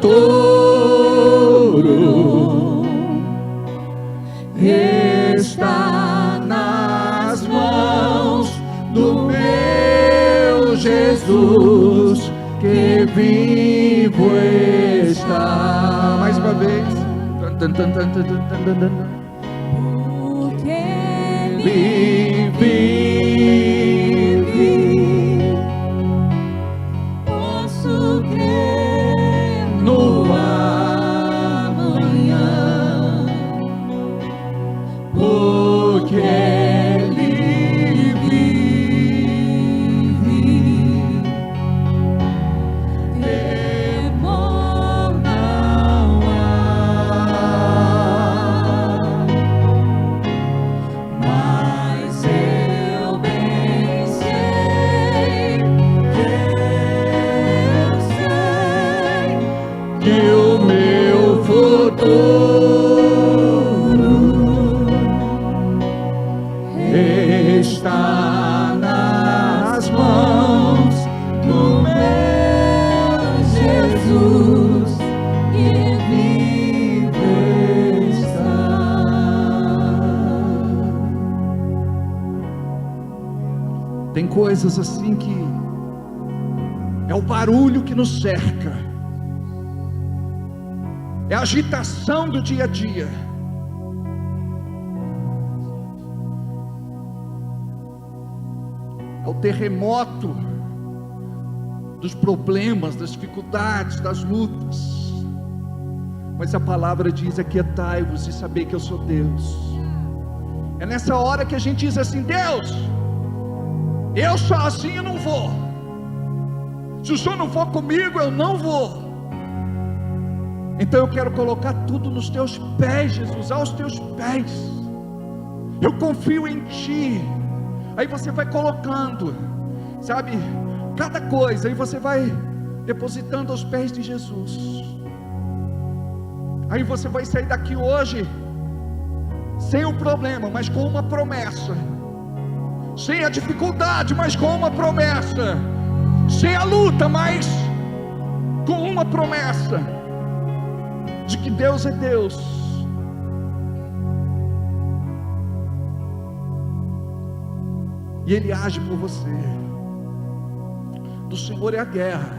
está nas mãos do meu Jesus, que vivo está. Mais uma vez. Porque Ele vive, posso crer no amanhã, porque Ele vive, temor não há, mas eu coisas assim que é o barulho que nos cerca, é a agitação do dia a dia. É o terremoto dos problemas, das dificuldades, das lutas. Mas a palavra diz: aquietai-vos e sabei que eu sou Deus. É nessa hora que a gente diz assim: Deus, eu sozinho não vou. Se o Senhor não for comigo, eu não vou. Então eu quero colocar tudo nos teus pés, Jesus, aos teus pés. Eu confio em Ti. Aí você vai colocando, sabe, cada coisa, aí você vai depositando aos pés de Jesus. Aí você vai sair daqui hoje sem o problema, mas com uma promessa. Sem a dificuldade, mas com uma promessa. Sem a luta, mas com uma promessa de que Deus é Deus. E Ele age por você. Do Senhor é a guerra.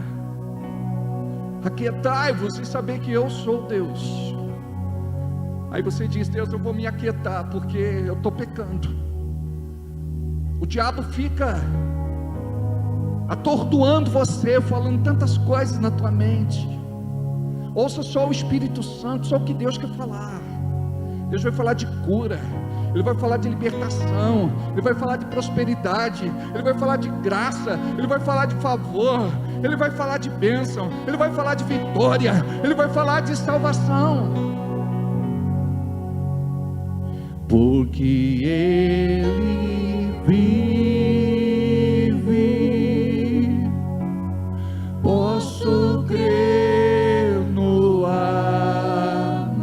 Aquietai-vos e saber que eu sou Deus. Aí você diz: Deus, eu vou me aquietar porque eu estou pecando. O diabo fica atordoando você, falando tantas coisas na tua mente. Ouça só o Espírito Santo, só o que Deus quer falar. Deus vai falar de cura, Ele vai falar de libertação, Ele vai falar de prosperidade, Ele vai falar de graça, Ele vai falar de favor, Ele vai falar de bênção, Ele vai falar de vitória, Ele vai falar de salvação. Porque Ele vive, posso crer no amanhã.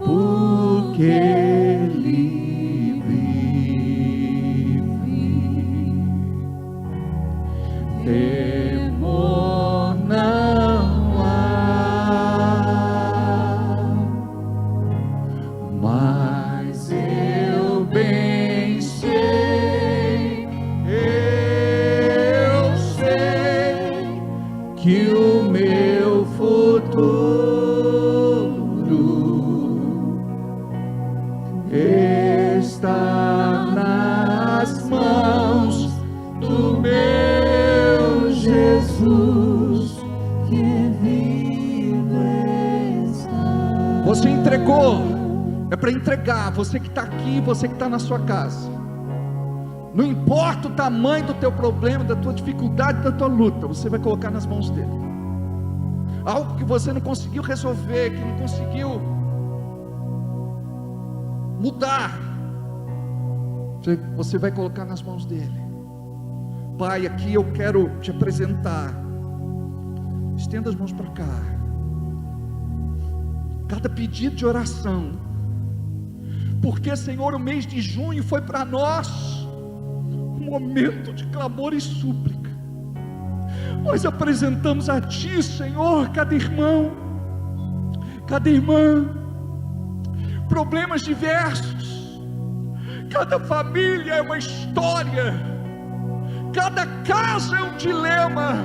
Porque Ele vive, temor não há, mas eu bem sei, eu sei que o meu futuro está nas mãos do meu Jesus, que vivo está. Você entregou, é para entregar. Você que está aqui, você que está na sua casa, não importa o tamanho do teu problema, da tua dificuldade, da tua luta, você vai colocar nas mãos dele. Algo que você não conseguiu resolver, que não conseguiu mudar, você vai colocar nas mãos dele. Pai, aqui eu quero te apresentar. Estenda as mãos para cá. Cada pedido de oração, porque, Senhor, o mês de junho foi para nós um momento de clamor e súplica. Nós apresentamos a Ti, Senhor, cada irmão, cada irmã, problemas diversos. Cada família é uma história, cada casa é um dilema.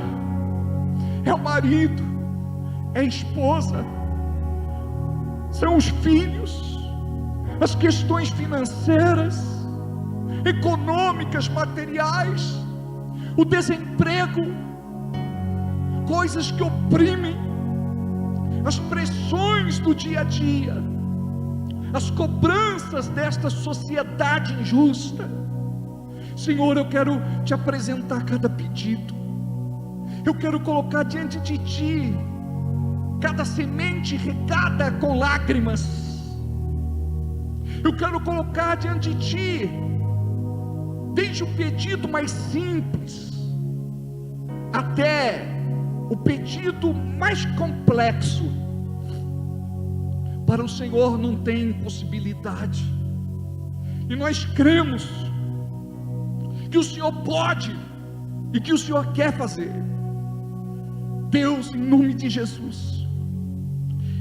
É o marido, é a esposa, são os filhos, as questões financeiras, econômicas, materiais, o desemprego, coisas que oprimem, as pressões do dia a dia, as cobranças desta sociedade injusta. Senhor, eu quero te apresentar cada pedido. Eu quero colocar diante de Ti cada semente regada com lágrimas. Eu quero colocar diante de Ti desde o pedido mais simples até o pedido mais complexo. Para o Senhor não tem impossibilidade, e nós cremos que o Senhor pode e que o Senhor quer fazer. Deus, em nome de Jesus,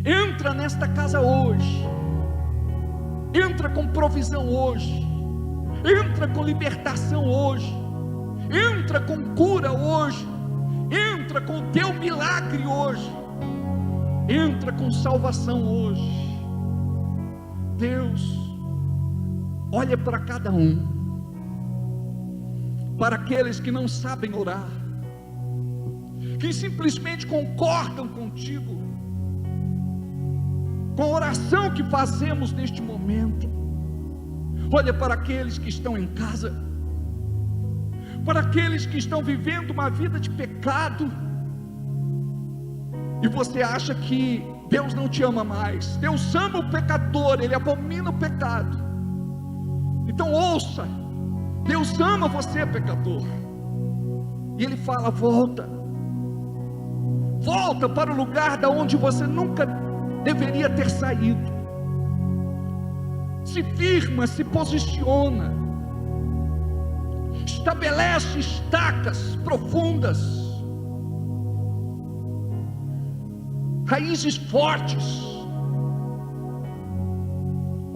entra nesta casa hoje, entra com provisão hoje, Entra com libertação hoje, entra com cura hoje, entra com o teu milagre hoje, entra com salvação hoje. Deus, olha para cada um, para aqueles que não sabem orar, que simplesmente concordam contigo, com a oração que fazemos neste momento. Olha para aqueles que estão em casa, para aqueles que estão vivendo uma vida de pecado, e você acha que Deus não te ama mais. Deus ama o pecador, Ele abomina o pecado. Então ouça, Deus ama você, pecador, e Ele fala: volta para o lugar da onde você nunca deveria ter saído. Se firma, se posiciona, estabelece estacas profundas, raízes fortes.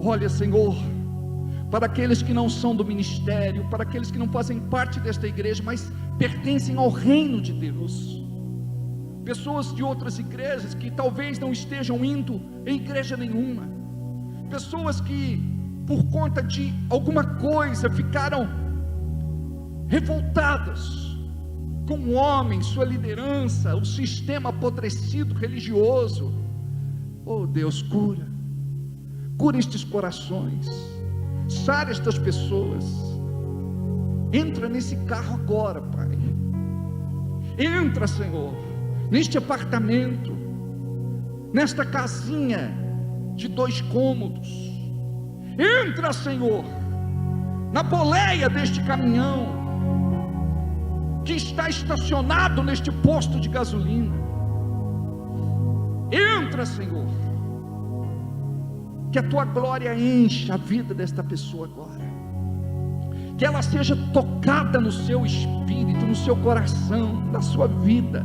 Olha, Senhor, para aqueles que não são do ministério, para aqueles que não fazem parte desta igreja, mas pertencem ao reino de Deus, pessoas de outras igrejas que talvez não estejam indo em igreja nenhuma, pessoas que por conta de alguma coisa ficaram revoltadas com o homem, sua liderança, o sistema apodrecido religioso. Oh Deus, cura estes corações, sara estas pessoas. Entra nesse carro agora, Pai. Entra, Senhor, neste apartamento, nesta casinha de 2 cômodos. Entra, Senhor, na boleia deste caminhão que está estacionado neste posto de gasolina. Entra, Senhor, que a tua glória encha a vida desta pessoa agora, que ela seja tocada no seu espírito, no seu coração, na sua vida.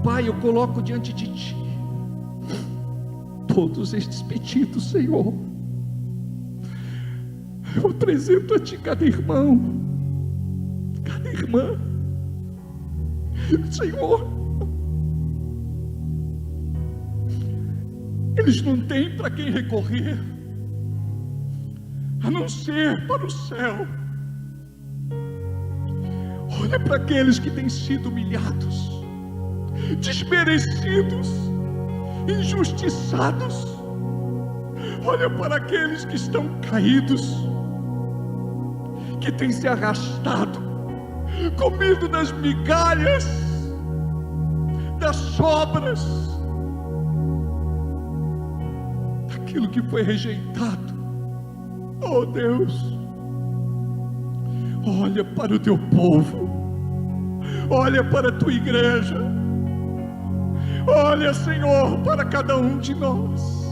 Pai, eu coloco diante de ti todos estes pedidos, Senhor. Eu apresento a ti cada irmão, cada irmã, Senhor. Eles não têm para quem recorrer, a não ser para o céu. Olha para aqueles que têm sido humilhados, desmerecidos, injustiçados. Olha para aqueles que estão caídos, que têm se arrastado, comido das migalhas, das sobras, daquilo que foi rejeitado. Oh Deus, olha para o teu povo, olha para a tua igreja, olha, Senhor, para cada um de nós,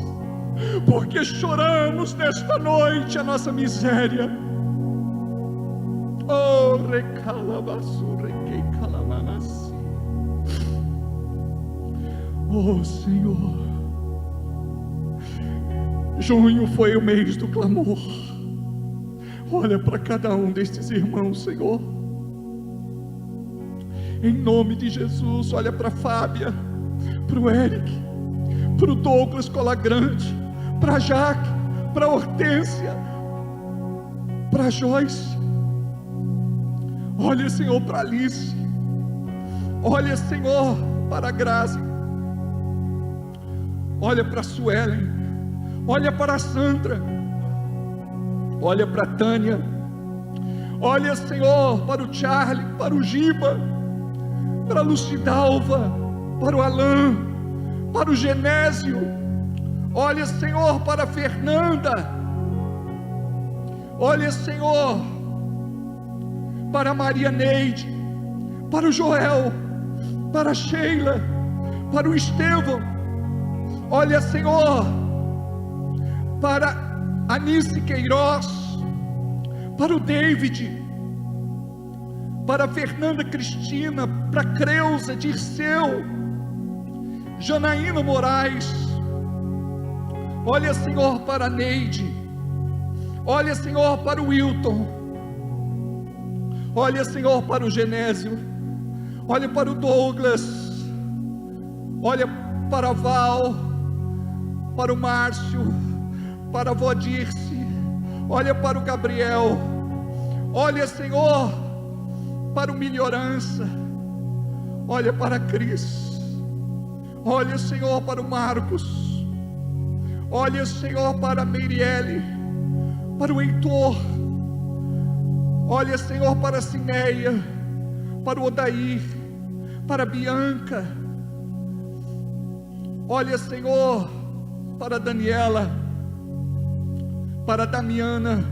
porque choramos nesta noite a nossa miséria. Oh, oh Senhor, junho foi o mês do clamor. Olha para cada um destes irmãos, Senhor, em nome de Jesus. Olha para a Fábia, para o Eric, para o Douglas Colagrande, para a Jaque, para a Hortência, para a Joyce. Olha, Senhor, para a Alice. Olha, Senhor, para a Grazi. Olha para a Suelen. Olha para a Sandra. Olha para a Tânia. Olha, Senhor, para o Charlie, para o Giba, para a Lucidalva, para o Alain, para o Genésio. Olha, Senhor, para a Fernanda. Olha, Senhor, para a Maria Neide, para o Joel, para a Sheila, para o Estevão. Olha, Senhor, para a Anice Queiroz, para o David, para a Fernanda Cristina, para a Creuza, Dirceu, Janaína Moraes. Olha, Senhor, para a Neide. Olha, Senhor, para o Wilton. Olha, Senhor, para o Genésio. Olha para o Douglas. Olha para a Val, para o Márcio, para a avó Dirce. Olha para o Gabriel. Olha, Senhor, para o Melhorança. Olha para a Cris. Olha, Senhor, para o Marcos. Olha, Senhor, para a Meiriele, para o Heitor. Olha, Senhor, para a Cineia, para o Odair, para a Bianca. Olha, Senhor, para a Daniela, para a Damiana,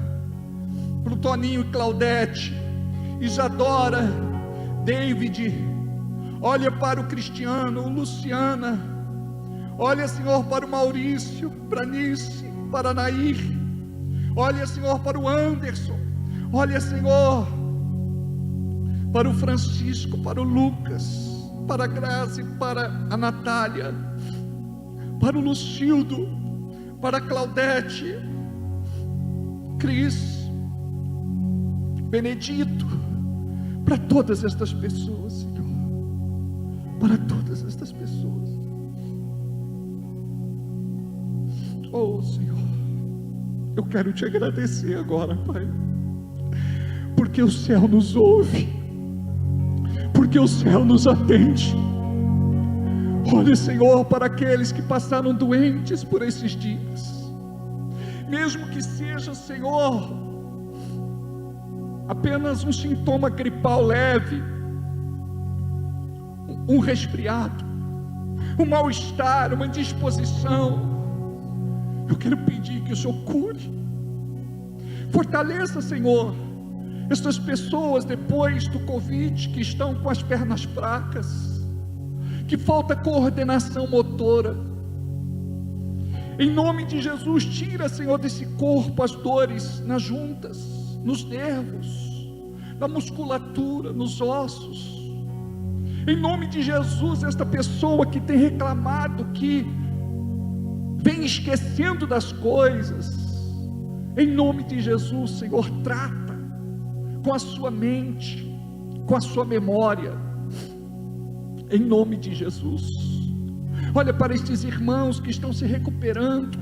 para o Toninho e Claudete, Isadora, David. Olha para o Cristiano, o Luciana. Olha, Senhor, para o Maurício, para a Nice, para a Nair. Olha, Senhor, para o Anderson. Olha, Senhor, para o Francisco, para o Lucas, para a Grazi, para a Natália, para o Lucildo, para a Claudete, Cris, Benedito, para todas estas pessoas, Senhor, para todas estas pessoas. Oh, Senhor, eu quero te agradecer agora, Pai, porque o céu nos ouve, porque o céu nos atende. Olha, Senhor, para aqueles que passaram doentes por esses dias, mesmo que seja, Senhor, apenas um sintoma gripal leve, um resfriado, um mal-estar, uma indisposição, eu quero pedir que o Senhor cure, fortaleça, Senhor, essas pessoas depois do Covid, que estão com as pernas fracas, que falta coordenação motora. Em nome de Jesus, tira, Senhor, desse corpo as dores nas juntas, nos nervos, na musculatura, nos ossos. Em nome de Jesus, esta pessoa que tem reclamado, que vem esquecendo das coisas, em nome de Jesus, Senhor, trata com a sua mente, com a sua memória, em nome de Jesus. Olha para estes irmãos que estão se recuperando.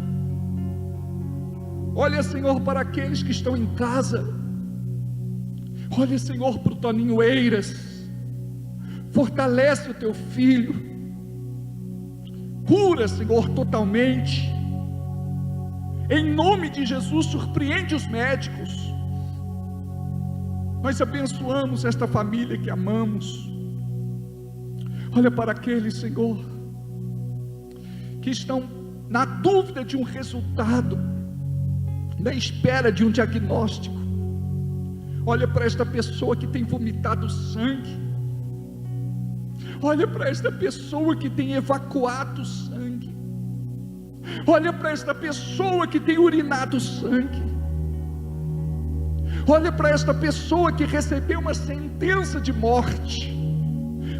Olha, Senhor, para aqueles que estão em casa. Olha, Senhor, para o Toninho Eiras. Fortalece o teu filho. Cura, Senhor, totalmente. Em nome de Jesus, surpreende os médicos. Nós abençoamos esta família que amamos. Olha para aqueles, Senhor, que estão na dúvida de um resultado, na espera de um diagnóstico. Olha para esta pessoa que tem vomitado sangue. Olha para esta pessoa que tem evacuado sangue. Olha para esta pessoa que tem urinado sangue. Olha para esta pessoa que recebeu uma sentença de morte,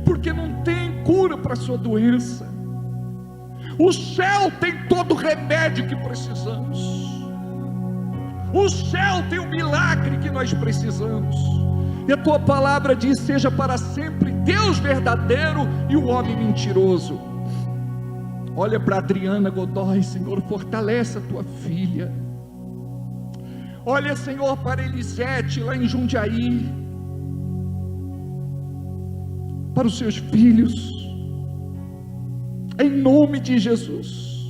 porque não tem cura para a sua doença. O céu tem todo o remédio que precisamos. O céu tem o milagre que nós precisamos. E a tua palavra diz: seja para sempre Deus verdadeiro e o homem mentiroso. Olha para Adriana Godoy, Senhor, fortalece a tua filha. Olha, Senhor, para Elisete lá em Jundiaí, para os seus filhos, em nome de Jesus.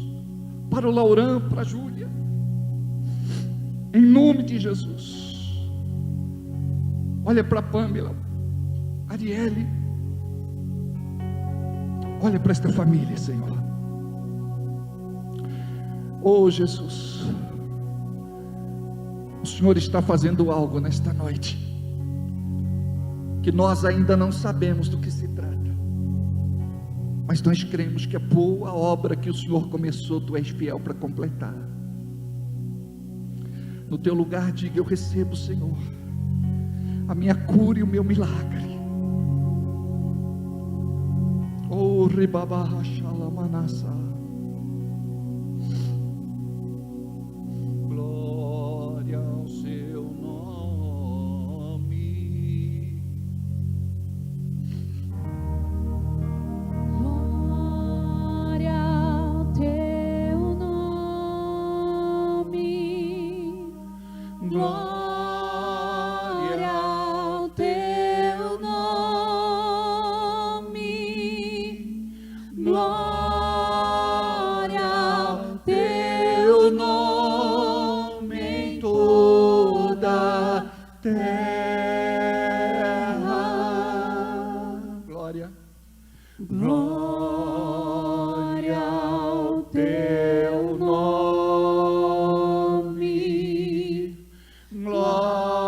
Para o Laurã, para a Júlia, em nome de Jesus. Olha para a Pâmela, Arielle. Olha para esta família, Senhor. Oh, Jesus, o Senhor está fazendo algo nesta noite, que nós ainda não sabemos do que se trata, mas nós cremos que a boa obra que o Senhor começou, Tu és fiel para completar. No teu lugar, diga: eu recebo, Senhor, a minha cura e o meu milagre. Oh, Ribabá Shalamanassa. Glória ao Glória ao teu nome, glória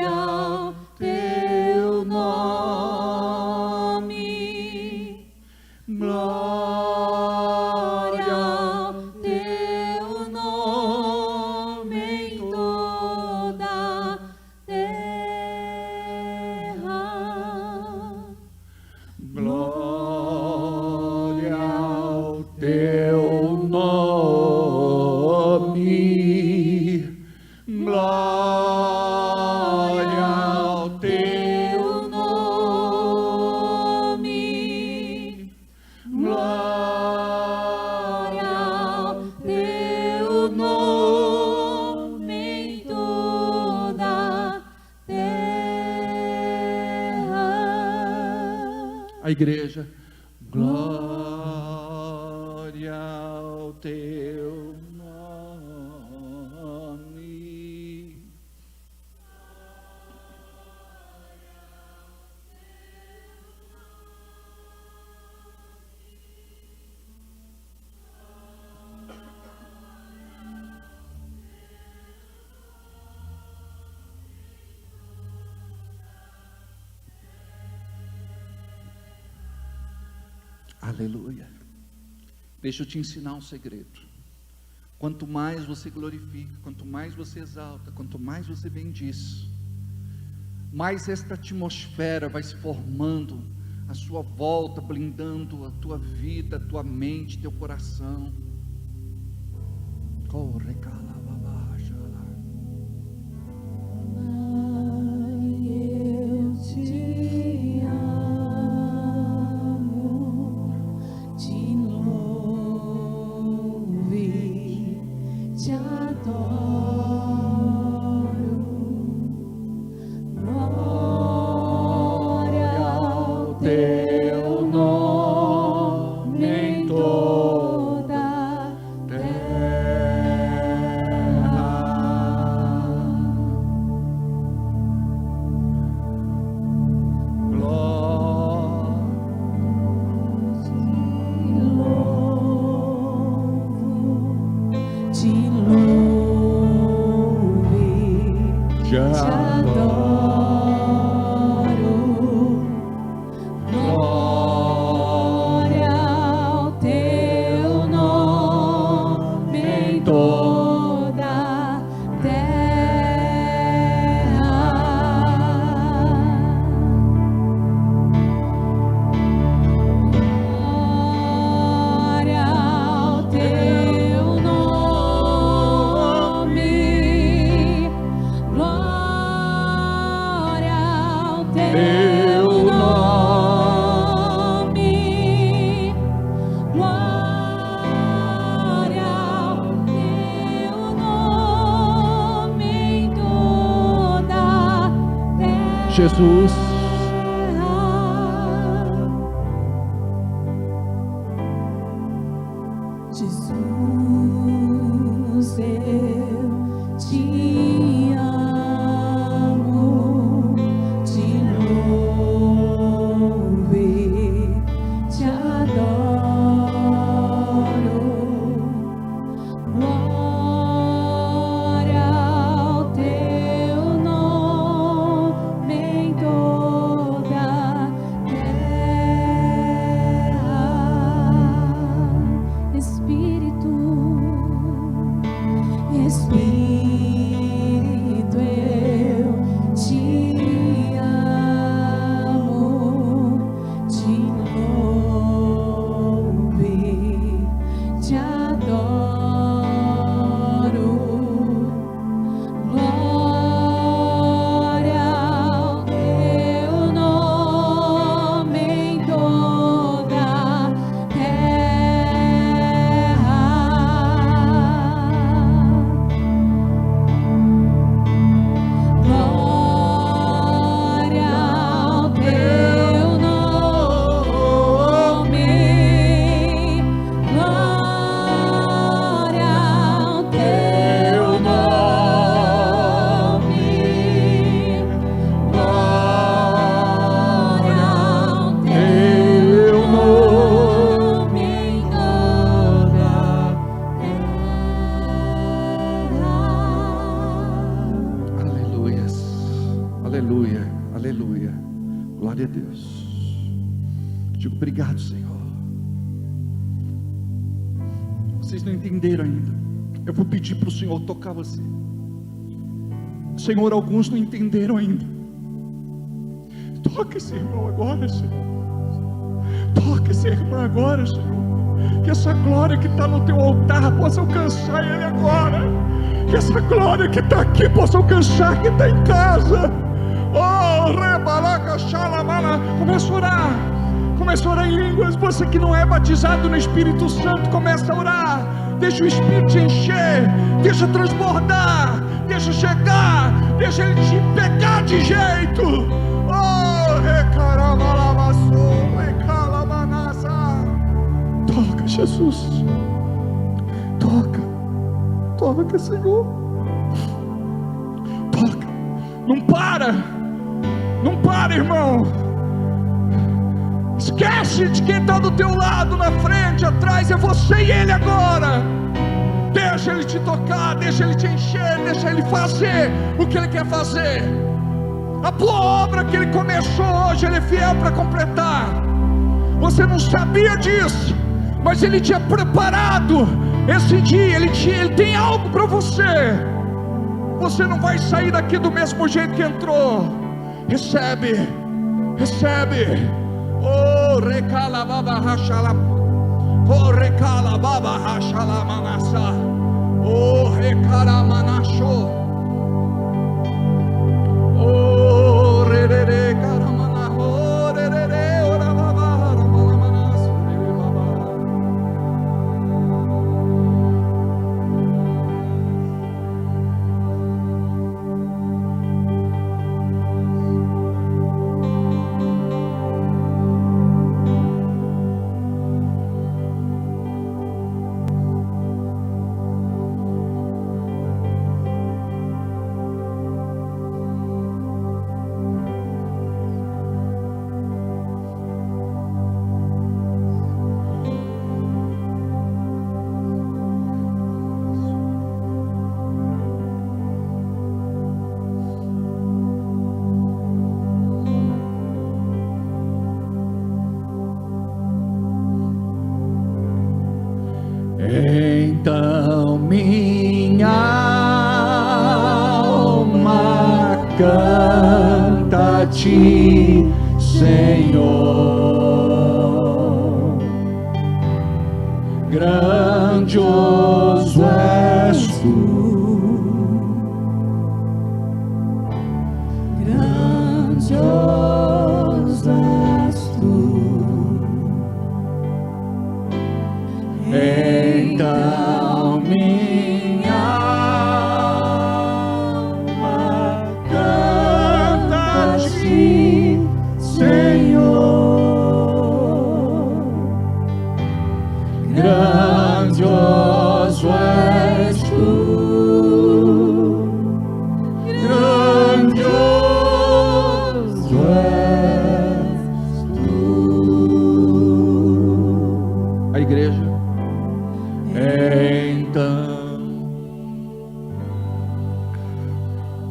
ao teu nome, glória ao teu nome em toda a terra. Glória ao teu nome, glória ao teu nome, glória ao teu nome em toda a terra. A igreja, glória ao teu nome. Aleluia. Deixa eu te ensinar um segredo. Quanto mais você glorifica, quanto mais você exalta, quanto mais você bendiz, mais esta atmosfera vai se formando à sua volta, blindando a tua vida, a tua mente, teu coração. Corre, cala, babaja, lá. Eu te amo, te louvo e te adoro. Glória ao teu nome em toda a te louvo e te adoro. Glória ao teu nome em toda a terra. Glória ao teu nome, glória ao teu nome, glória ao teu nome em toda a terra. Jesus, Jesus, eu te amo, te louvo e te adoro. Glória ao teu nome em toda Aleluia, aleluia. Glória a Deus. Digo obrigado, Senhor. Vocês não entenderam ainda. Eu vou pedir para o Senhor tocar você. Senhor, alguns não entenderam ainda. Toca esse irmão agora, Senhor. Toca essa irmã agora, Senhor. Que essa glória que está no teu altar possa alcançar ele agora. Que essa glória que está aqui possa alcançar quem está em casa. Oh, rebalaca, xalamala. Começa a orar. Começa a orar em línguas. Você que não é batizado no Espírito Santo, começa a orar. Deixa o Espírito te encher. Deixa transbordar. Deixa chegar. Deixa ele te pegar de jeito. Oh, recaramalabaçu, recalamanasa. Toca, Jesus. Toca. Toca, Senhor. Toca. Não para. Não para, irmão. Esquece de quem está do teu lado, na frente, atrás. É você e ele agora. Deixa ele te tocar. Deixa ele te encher. Deixa ele fazer o que ele quer fazer. A boa obra que ele começou hoje, ele é fiel para completar. Você não sabia disso, mas ele tinha preparado esse dia. Ele tem algo para você. Você não vai sair daqui do mesmo jeito que entrou. Recebe. Recebe. Oh, recalababa rachalam. Oh, recalababa rachalamanassa. Oh, recaramanachô. Oh, rerere caramana. Oh, rerere orababa ramalamanassa. Então minha alma canta a ti, Senhor. Grandioso és tu, grandioso és tu. Então minha alma canta a ti, Senhor. Grandioso és tu, grandioso és tu. A igreja. Então,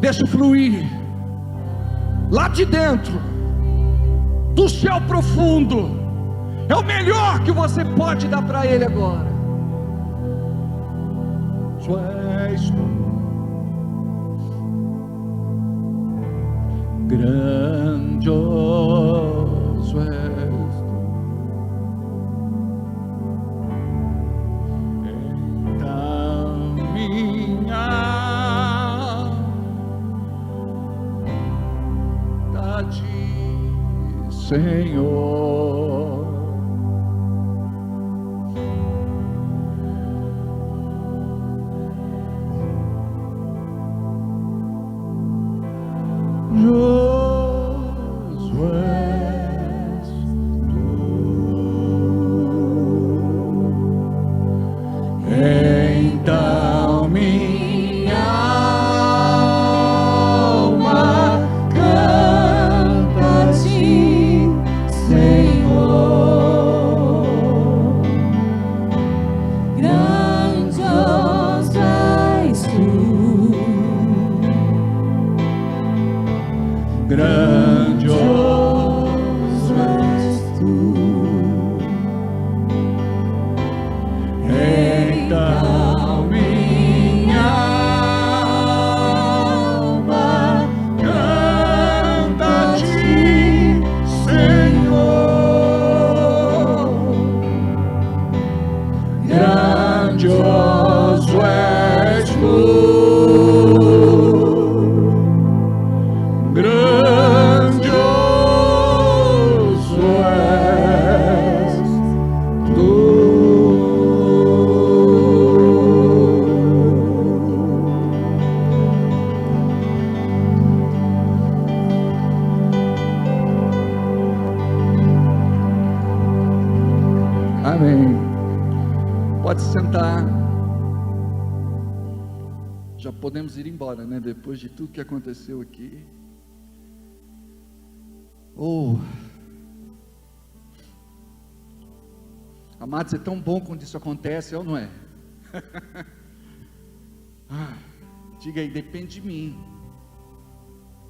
deixa fluir lá de dentro do céu profundo. É o melhor que você pode dar para ele agora. Tu és grandioso és tu. Então minha alma a ti, Senhor. Grandioso és tu. Então minha alma canta a ti, Senhor. grandioso és tu. Então minha alma canta a ti, Senhor. Grandioso és tu. Grandioso és tu. Amém. Pode sentar. Já podemos ir embora, né? Depois de tudo que aconteceu aqui. Oh, amados, é tão bom quando isso acontece, é ou não é? Diga aí, depende de mim,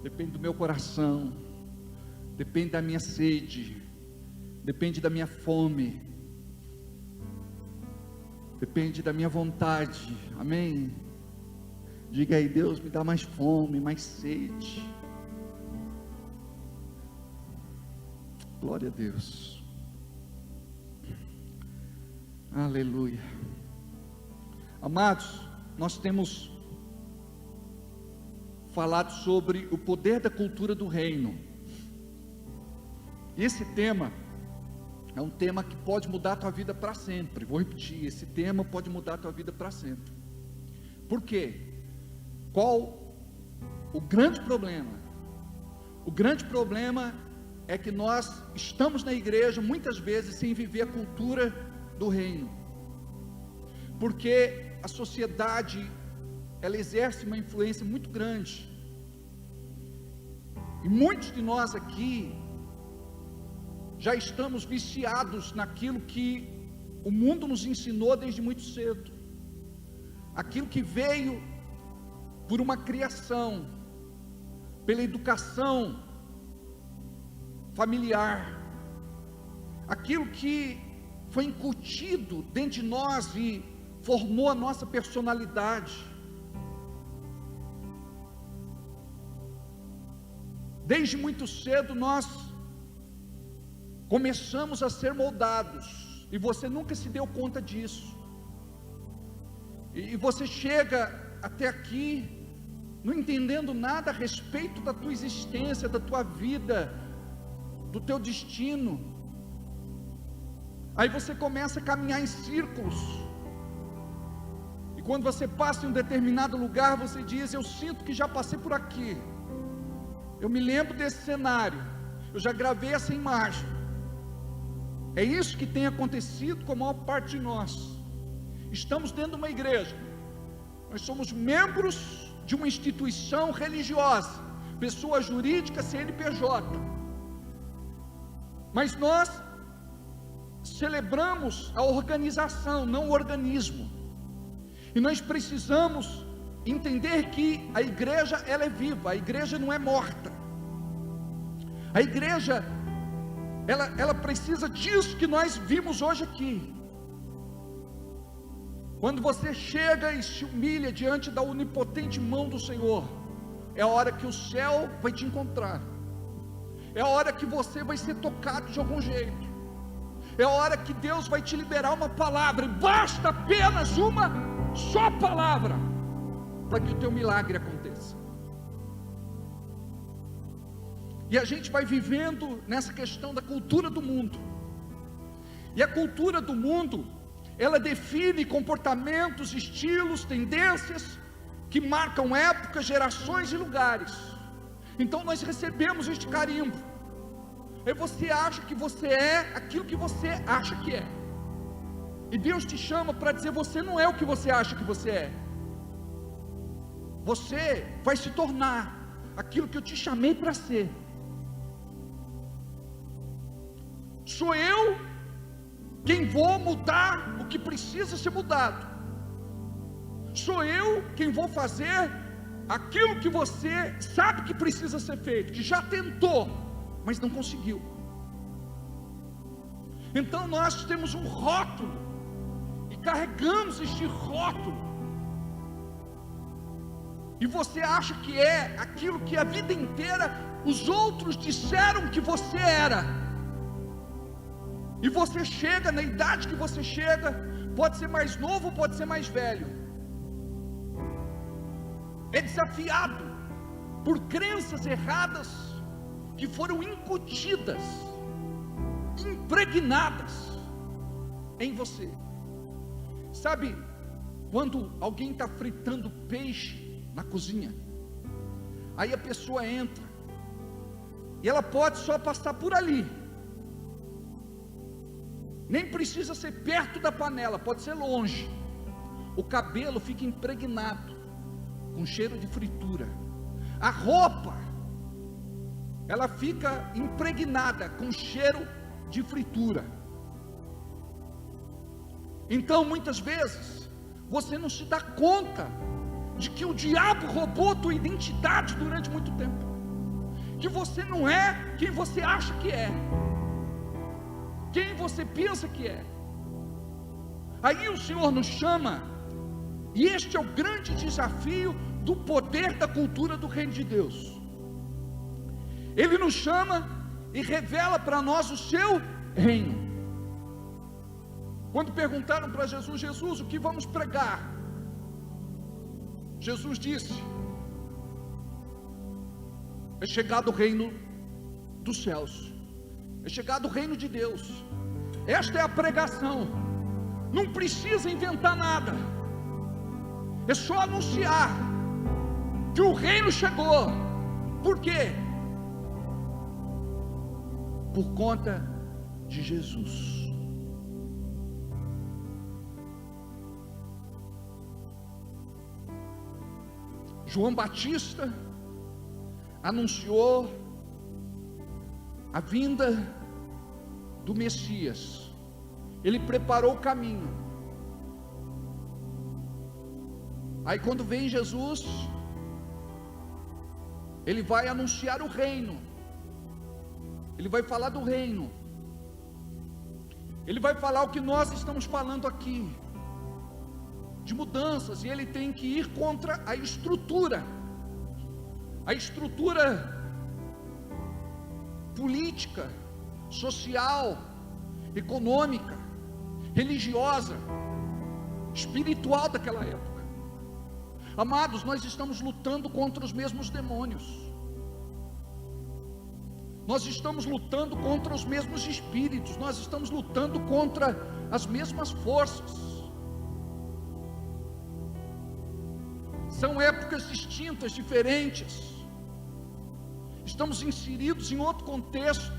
depende do meu coração, depende da minha sede, depende da minha fome, depende da minha vontade, amém? Diga aí, Deus, me dá mais fome, mais sede. Glória a Deus. Aleluia. Amados, nós temos falado sobre o poder da cultura do reino. E esse tema é um tema que pode mudar a tua vida para sempre. Vou repetir, esse tema pode mudar a tua vida para sempre. Por quê? Qual o grande problema? O grande problema é que nós estamos na igreja muitas vezes sem viver a cultura do reino, porque a sociedade ela exerce uma influência muito grande, e muitos de nós aqui já estamos viciados naquilo que o mundo nos ensinou desde muito cedo, aquilo que veio por uma criação, pela educação familiar, aquilo que foi incutido dentro de nós e formou a nossa personalidade. Desde muito cedo nós começamos a ser moldados, e você nunca se deu conta disso, e você chega até aqui não entendendo nada a respeito da tua existência, da tua vida, do teu destino. Aí você começa a caminhar em círculos, e quando você passa em um determinado lugar, você diz: eu sinto que já passei por aqui, eu me lembro desse cenário, eu já gravei essa imagem. É isso que tem acontecido com a maior parte de nós. Estamos dentro de uma igreja, nós somos membros de uma instituição religiosa, pessoa jurídica, CNPJ, mas nós celebramos a organização, não o organismo, e nós precisamos entender que a igreja ela é viva, a igreja não é morta, a igreja ela precisa disso que nós vimos hoje aqui. Quando você chega e se humilha diante da onipotente mão do Senhor, é a hora que o céu vai te encontrar, é a hora que você vai ser tocado de algum jeito, é a hora que Deus vai te liberar uma palavra, e basta apenas uma só palavra para que o teu milagre aconteça. E a gente vai vivendo nessa questão da cultura do mundo, e a cultura do mundo ela define comportamentos, estilos, tendências que marcam épocas, gerações e lugares. Então nós recebemos este carimbo, aí você acha que você é aquilo que você acha que é, e Deus te chama para dizer: você não é o que você acha que você é, você vai se tornar aquilo que eu te chamei para ser. Sou eu quem vou mudar o que precisa ser mudado, sou eu quem vou fazer aquilo que você sabe que precisa ser feito, que já tentou, mas não conseguiu. Então nós temos um rótulo, e carregamos este rótulo, e você acha que é aquilo que a vida inteira os outros disseram que você era, e você chega na idade que você chega, pode ser mais novo, pode ser mais velho, é desafiado por crenças erradas que foram incutidas, impregnadas em você. Sabe, quando alguém está fritando peixe na cozinha, aí a pessoa entra, e ela pode só passar por ali, nem precisa ser perto da panela, pode ser longe, o cabelo fica impregnado com cheiro de fritura, a roupa, ela fica impregnada com cheiro de fritura. Então muitas vezes você não se dá conta de que o diabo roubou tua identidade durante muito tempo, que você não é quem você acha que é, quem você pensa que é. Aí o Senhor nos chama, e este é o grande desafio do poder da cultura do reino de Deus. Ele nos chama e revela para nós o seu reino. Quando perguntaram para Jesus: Jesus, o que vamos pregar? Jesus disse: é chegado o reino dos céus, é chegado o reino de Deus. Esta é a pregação, não precisa inventar nada, é só anunciar que o reino chegou. Por quê? Por conta de Jesus. João Batista anunciou a vinda do Messias, ele preparou o caminho. Aí quando vem Jesus, ele vai anunciar o reino, ele vai falar do reino, ele vai falar o que nós estamos falando aqui, de mudanças, e ele tem que ir contra a estrutura política, social, econômica, religiosa, espiritual daquela época. Amados, nós estamos lutando contra os mesmos demônios, nós estamos lutando contra os mesmos espíritos, nós estamos lutando contra as mesmas forças. São épocas distintas, diferentes, estamos inseridos em outro contexto.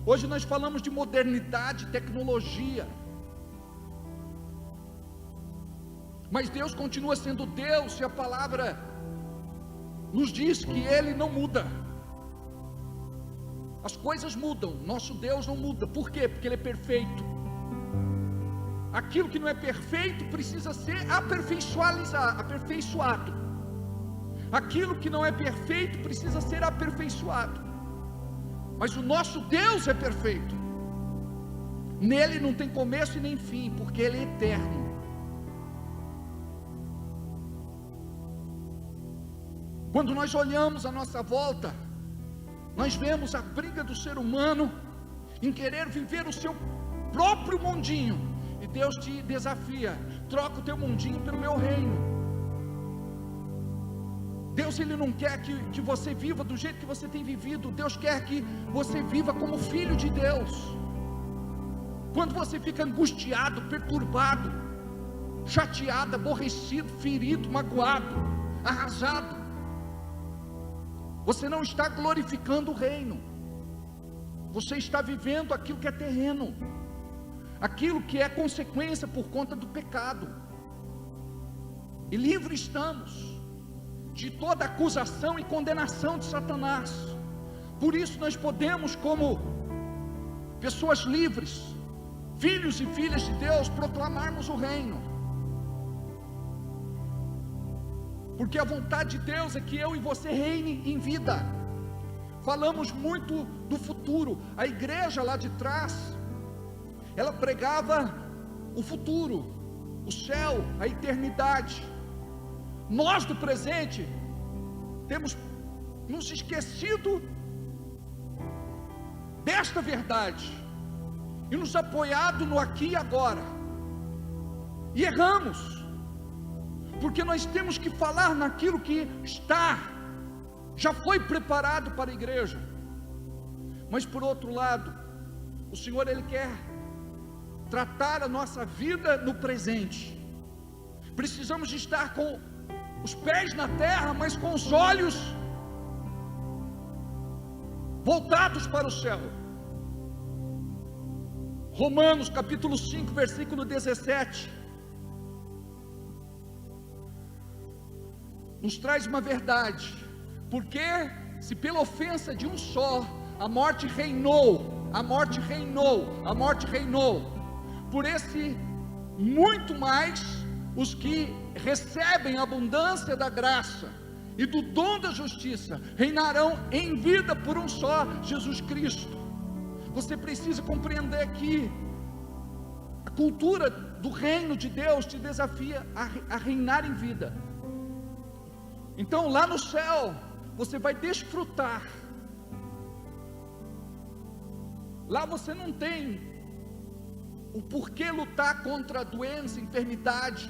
Hoje nós falamos de modernidade, tecnologia, mas Deus continua sendo Deus, e a palavra nos diz que Ele não muda. As coisas mudam, nosso Deus não muda. Por quê? Porque Ele é perfeito. Aquilo que não é perfeito precisa ser aperfeiçoado. Aquilo que não é perfeito precisa ser aperfeiçoado. Mas o nosso Deus é perfeito. Nele não tem começo e nem fim, porque Ele é eterno. Quando nós olhamos à nossa volta, nós vemos a briga do ser humano em querer viver o seu próprio mundinho, e Deus te desafia: troca o teu mundinho pelo meu reino. Deus, Ele não quer que você viva do jeito que você tem vivido. Deus quer que você viva como filho de Deus. Quando você fica angustiado, perturbado, chateado, aborrecido, ferido, magoado, arrasado, você não está glorificando o reino, você está vivendo aquilo que é terreno, aquilo que é consequência por conta do pecado. E livre estamos de toda acusação e condenação de Satanás. Por isso nós podemos, como pessoas livres, filhos e filhas de Deus, proclamarmos o reino. porque a vontade de Deus é que eu e você reine em vida. Falamos muito do futuro. A igreja lá de trás, ela pregava o futuro, o céu, a eternidade. Nós do presente temos nos esquecido desta verdade e nos apoiado no aqui e agora, e erramos, porque nós temos que falar naquilo que já foi preparado para a igreja. Mas por outro lado, o Senhor, Ele quer tratar a nossa vida no presente. Precisamos estar com os pés na terra, mas com os olhos voltados para o céu. Romanos capítulo 5, versículo 17, nos traz uma verdade. Porque se pela ofensa de um só a morte reinou, por esse muito mais os que recebem a abundância da graça e do dom da justiça reinarão em vida por um só, Jesus Cristo. Você precisa compreender que a cultura do reino de Deus te desafia a reinar em vida. Então lá no céu você vai desfrutar. Lá você não tem o porquê lutar contra a doença, enfermidade,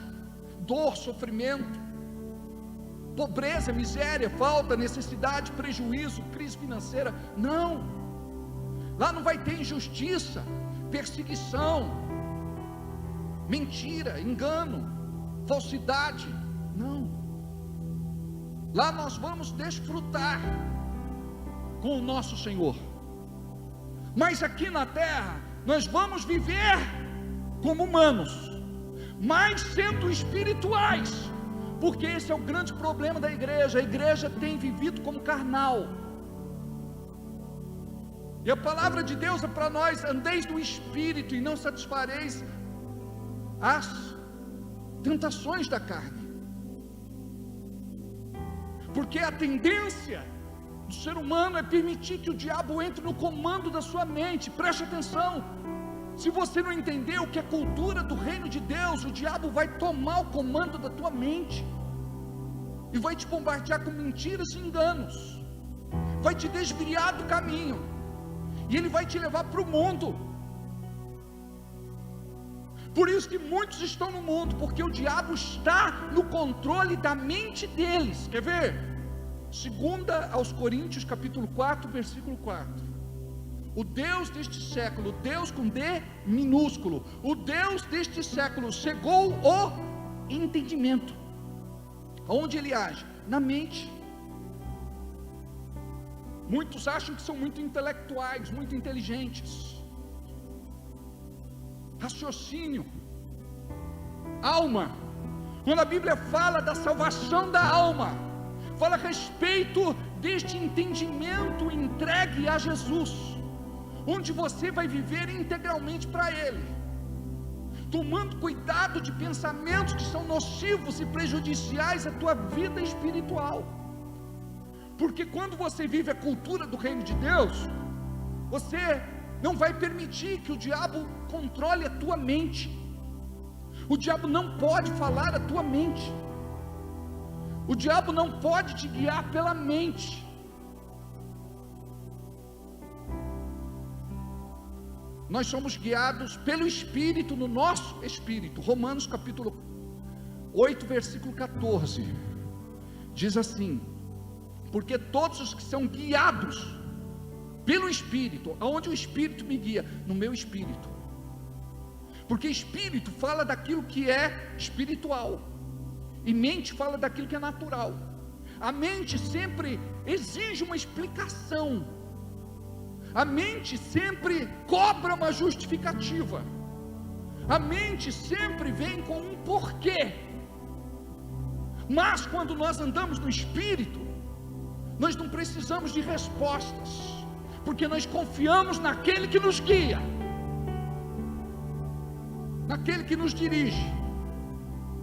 dor, sofrimento, pobreza, miséria, falta, necessidade, prejuízo, crise financeira. Não. Lá não vai ter injustiça, perseguição, mentira, engano, falsidade. Não. Lá nós vamos desfrutar com o nosso Senhor. Mas aqui na terra nós vamos viver como humanos, mas sendo espirituais, porque esse é o grande problema da igreja. A igreja tem vivido como carnal, e a palavra de Deus é para nós: andeis no Espírito e não satisfareis as tentações da carne. Porque a tendência do ser humano é permitir que o diabo entre no comando da sua mente. Preste atenção, se você não entender o que é cultura do reino de Deus, o diabo vai tomar o comando da tua mente, e vai te bombardear com mentiras e enganos, vai te desviar do caminho, e ele vai te levar para o mundo. Por isso que muitos estão no mundo, porque o diabo está no controle da mente deles. Quer ver? 2 aos Coríntios capítulo 4, versículo 4. O Deus deste século, Deus com D minúsculo, o Deus deste século cegou o entendimento. Onde ele age? Na mente. Muitos acham que são muito intelectuais, muito inteligentes. Raciocínio, alma. Quando a Bíblia fala da salvação da alma, fala a respeito deste entendimento entregue a Jesus, onde você vai viver integralmente para Ele, tomando cuidado de pensamentos que são nocivos e prejudiciais à tua vida espiritual. Porque quando você vive a cultura do reino de Deus, você não vai permitir que o diabo controle a tua mente. O diabo não pode falar a tua mente. O diabo não pode te guiar pela mente. Nós somos guiados pelo Espírito, no nosso Espírito. Romanos capítulo 8, versículo 14, diz assim: porque todos os que são guiados pelo Espírito, aonde o Espírito me guia? No meu espírito. Porque Espírito fala daquilo que é espiritual, e mente fala daquilo que é natural. A mente sempre exige uma explicação, a mente sempre cobra uma justificativa, a mente sempre vem com um porquê. Mas quando nós andamos no Espírito, nós não precisamos de respostas, porque nós confiamos naquele que nos guia, naquele que nos dirige.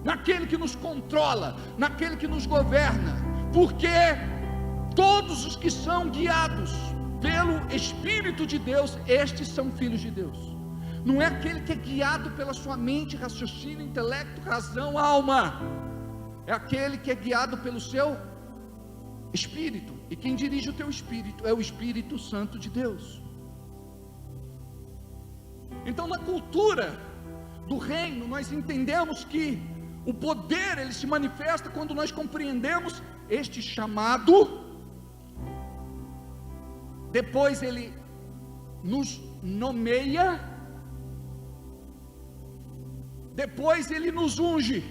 naquele que nos controla, naquele que nos governa, porque todos os que são guiados pelo Espírito de Deus, estes são filhos de Deus. Não é aquele que é guiado pela sua mente, raciocínio, intelecto, razão, alma, é aquele que é guiado pelo seu Espírito, e quem dirige o teu Espírito é o Espírito Santo de Deus. Então, na cultura do reino, nós entendemos que o poder, ele se manifesta quando nós compreendemos este chamado. Depois ele nos nomeia, depois ele nos unge.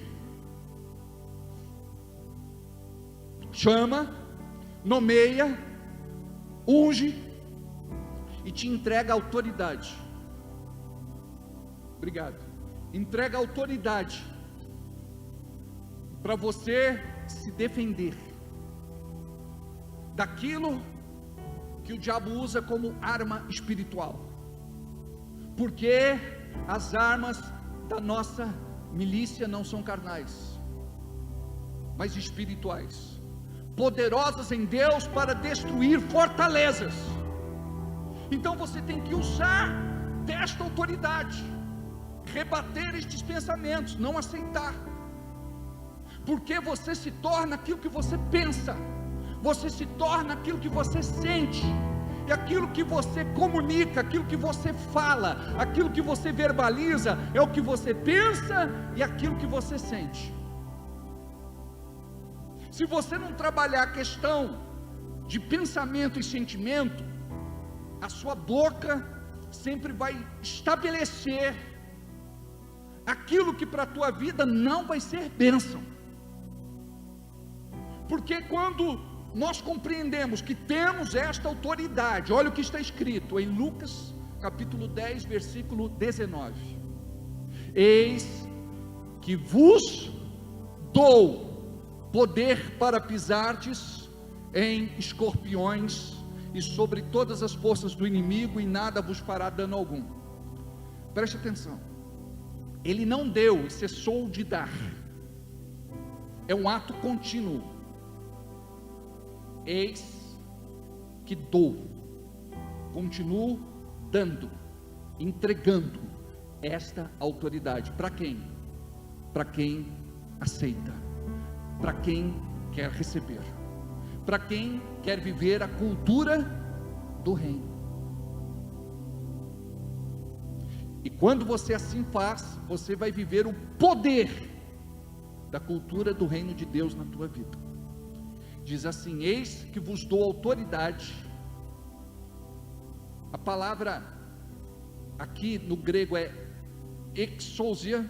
Chama, nomeia, unge e te entrega autoridade. Obrigado. Entrega autoridade para você se defender daquilo que o diabo usa como arma espiritual, porque as armas da nossa milícia não são carnais, mas espirituais, poderosas em Deus para destruir fortalezas. Então você tem que usar desta autoridade, rebater estes pensamentos, não aceitar, porque você se torna aquilo que você pensa, você se torna aquilo que você sente, e aquilo que você comunica, aquilo que você fala, aquilo que você verbaliza, é o que você pensa e aquilo que você sente. Se você não trabalhar a questão de pensamento e sentimento, a sua boca sempre vai estabelecer aquilo que para a tua vida não vai ser bênção. Porque quando nós compreendemos que temos esta autoridade, olha o que está escrito em Lucas capítulo 10, versículo 19: eis que vos dou poder para pisardes em escorpiões e sobre todas as forças do inimigo, e nada vos fará dano algum. Preste atenção, ele não deu e cessou de dar, é um ato contínuo. Eis que dou, continuo dando, entregando esta autoridade. Para quem? Para quem aceita, para quem quer receber, para quem quer viver a cultura do reino. E quando você assim faz, você vai viver o poder da cultura do reino de Deus na tua vida. Diz assim: eis que vos dou autoridade. A palavra aqui no grego é exousia,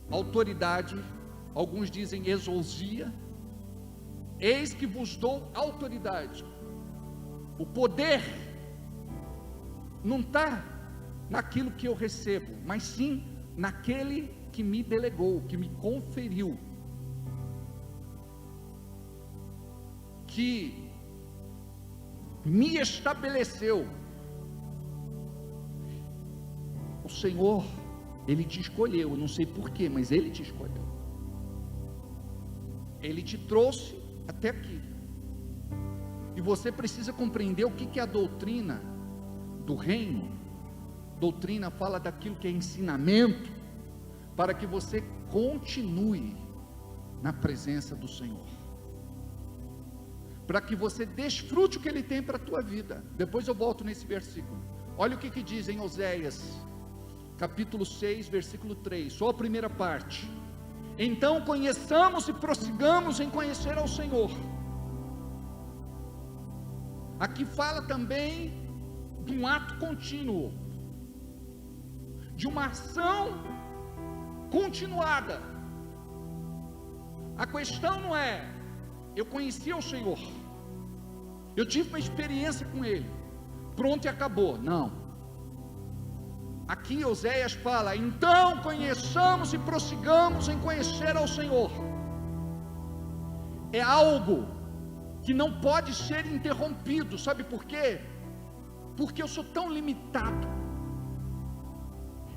autoridade, alguns dizem exousia. Eis que vos dou autoridade. O poder não está naquilo que eu recebo, mas sim naquele que me delegou, que me conferiu, que me estabeleceu. O Senhor, Ele te escolheu, eu não sei porquê, mas Ele te escolheu, Ele te trouxe até aqui, e você precisa compreender o que é a doutrina do reino. Doutrina fala daquilo que é ensinamento, para que você continue na presença do Senhor, para que você desfrute o que Ele tem para a tua vida. Depois eu volto nesse versículo. Olha o que diz em Oséias, capítulo 6, versículo 3, só a primeira parte: então conheçamos e prossigamos em conhecer ao Senhor. Aqui fala também de um ato contínuo, de uma ação continuada. A questão não é, eu conheci o Senhor, eu tive uma experiência com Ele, pronto e acabou. Não. Aqui Oséias fala: então conheçamos e prossigamos em conhecer ao Senhor. É algo que não pode ser interrompido. Sabe por quê? Porque eu sou tão limitado,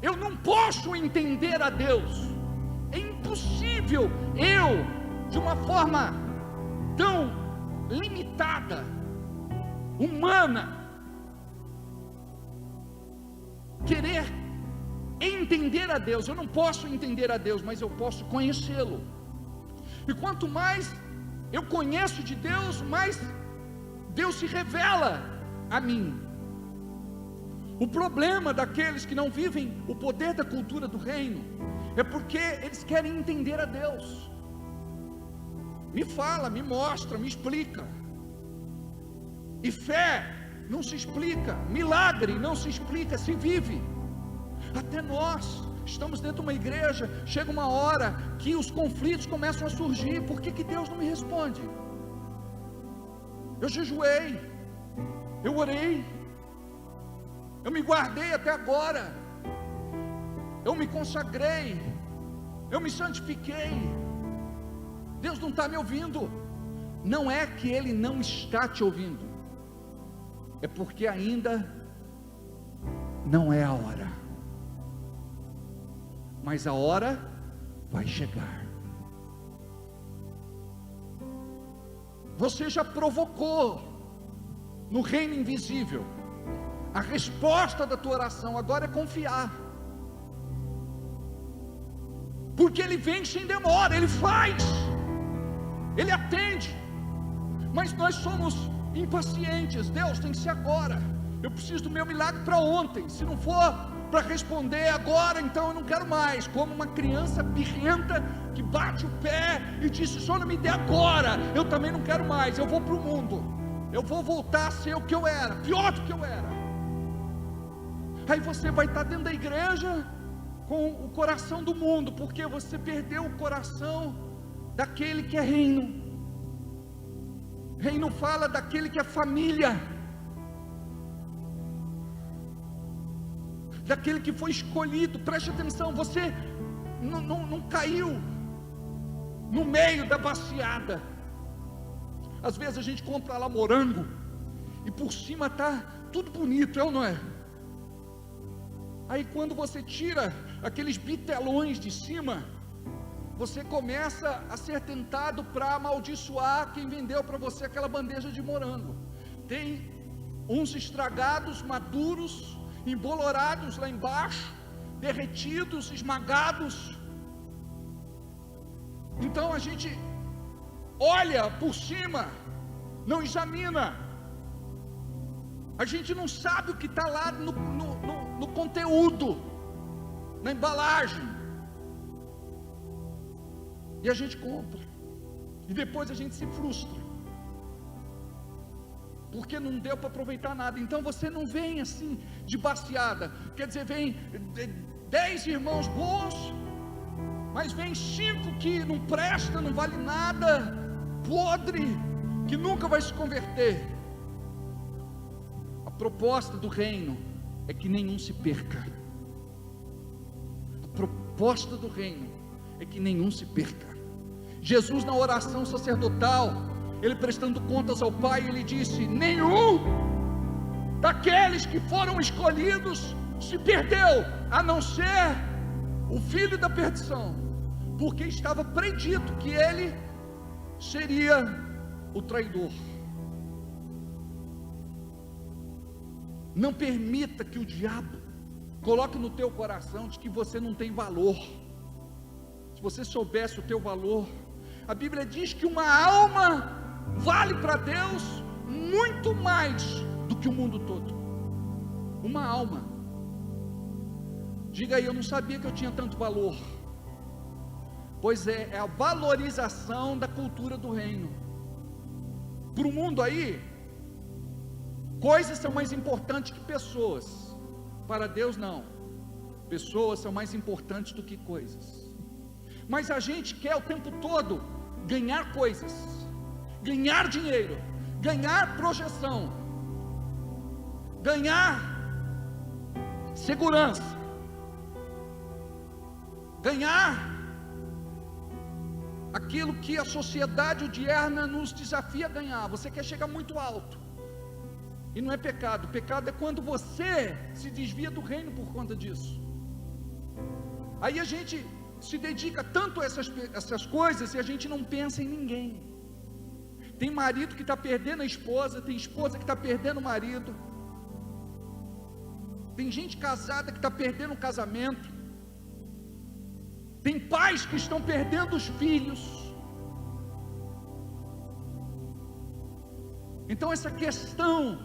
eu não posso entender a Deus em possível eu, de uma forma tão limitada, humana, querer entender a Deus? Eu não posso entender a Deus, mas eu posso conhecê-lo. E quanto mais eu conheço de Deus, mais Deus se revela a mim. O problema daqueles que não vivem o poder da cultura do reino é porque eles querem entender a Deus. Me fala, me mostra, me explica. E fé não se explica, milagre não se explica, se vive. Até nós estamos dentro de uma igreja, chega uma hora que os conflitos começam a surgir. Por que Deus não me responde? Eu jejuei, eu orei, eu me guardei até agora, eu me consagrei, eu me santifiquei. Deus não está me ouvindo. Não é que Ele não está te ouvindo, é porque ainda não é a hora. Mas a hora vai chegar. Você já provocou no reino invisível. A resposta da tua oração agora é confiar, porque Ele vem sem demora, Ele faz, Ele atende. Mas nós somos impacientes. Deus, tem que ser agora. Eu preciso do meu milagre para ontem. Se não for para responder agora, então eu não quero mais. Como uma criança birrenta que bate o pé e diz: se o Senhor não me der agora, eu também não quero mais. Eu vou para o mundo, eu vou voltar a ser o que eu era, pior do que eu era. Aí você vai estar dentro da igreja com o coração do mundo, porque você perdeu o coração daquele que é reino. Reino fala daquele que é família, daquele que foi escolhido. Preste atenção, você não caiu no meio da baciada. Às vezes a gente compra lá morango e por cima está tudo bonito, é ou não é? Aí quando você tira aqueles bitelões de cima, você começa a ser tentado para amaldiçoar quem vendeu para você aquela bandeja de morango. Tem uns estragados, maduros, embolorados lá embaixo, derretidos, esmagados. Então a gente olha por cima, não examina. A gente não sabe o que está lá no conteúdo, na embalagem. E a gente compra, e depois a gente se frustra, porque não deu para aproveitar nada. Então você não vem assim de baciada, quer dizer, vem 10 irmãos bons, mas vem 5 que não presta, não vale nada, podre, que nunca vai se converter. A proposta do reino é que nenhum se perca. A proposta do reino é que nenhum se perca. Jesus, na oração sacerdotal, ele prestando contas ao Pai, ele disse: nenhum daqueles que foram escolhidos se perdeu, a não ser o filho da perdição, porque estava predito que ele seria o traidor. Não permita que o diabo coloque no teu coração de que você não tem valor. Se você soubesse o teu valor, a Bíblia diz que uma alma vale para Deus muito mais do que o mundo todo. Uma alma. Diga aí: eu não sabia que eu tinha tanto valor. Pois é a valorização da cultura do reino. Para o mundo aí, coisas são mais importantes que pessoas. Para Deus não. Pessoas são mais importantes do que coisas. Mas a gente quer o tempo todo ganhar coisas, ganhar dinheiro, ganhar projeção, ganhar segurança, ganhar aquilo que a sociedade odierna nos desafia a ganhar. Você quer chegar muito alto, e não é pecado. Pecado é quando você se desvia do reino por conta disso. Aí a gente se dedica tanto a essas coisas e a gente não pensa em ninguém. Tem marido que está perdendo a esposa, tem esposa que está perdendo o marido, tem gente casada que está perdendo o casamento, tem pais que estão perdendo os filhos. Então essa questão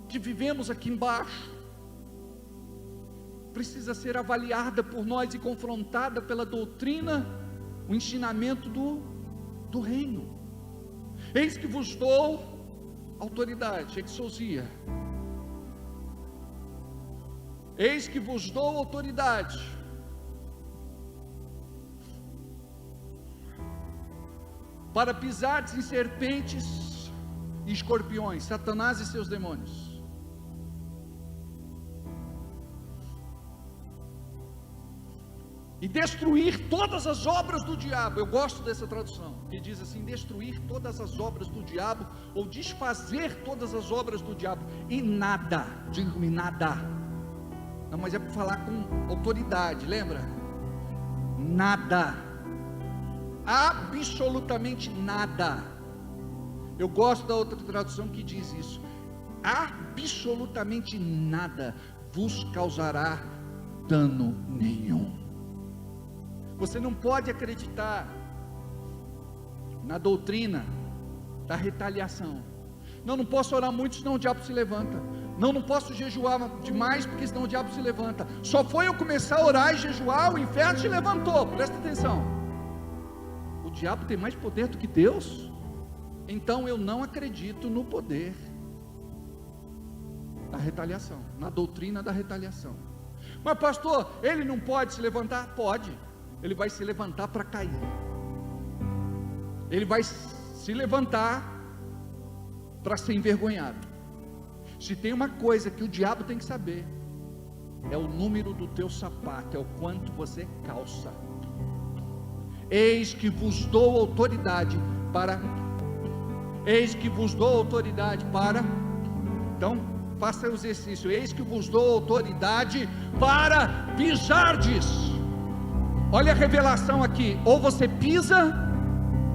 que vivemos aqui embaixo precisa ser avaliada por nós e confrontada pela doutrina, o ensinamento do reino. Eis que vos dou autoridade, exousia. Eis que vos dou autoridade para pisardes em serpentes e escorpiões, Satanás e seus demônios. E destruir todas as obras do diabo. Eu gosto dessa tradução, que diz assim: destruir todas as obras do diabo, ou desfazer todas as obras do diabo. E nada, digo e nada. Não, mas é para falar com autoridade, lembra? Nada, absolutamente nada. Eu gosto da outra tradução que diz isso: absolutamente nada vos causará dano nenhum. Você não pode acreditar na doutrina da retaliação. Não posso orar muito, senão o diabo se levanta. Não posso jejuar demais, porque senão o diabo se levanta. Só foi eu começar a orar e jejuar, o inferno se levantou. Presta atenção. O diabo tem mais poder do que Deus? Então eu não acredito no poder da retaliação, na doutrina da retaliação. Mas pastor, ele não pode se levantar? Pode. Ele vai se levantar para cair. Ele vai se levantar para ser envergonhado. Se tem uma coisa que o diabo tem que saber, é o número do teu sapato, é o quanto você calça. Eis que vos dou autoridade para. Eis que vos dou autoridade para. Então, faça o exercício. Eis que vos dou autoridade para pisardes. Olha a revelação aqui: ou você pisa,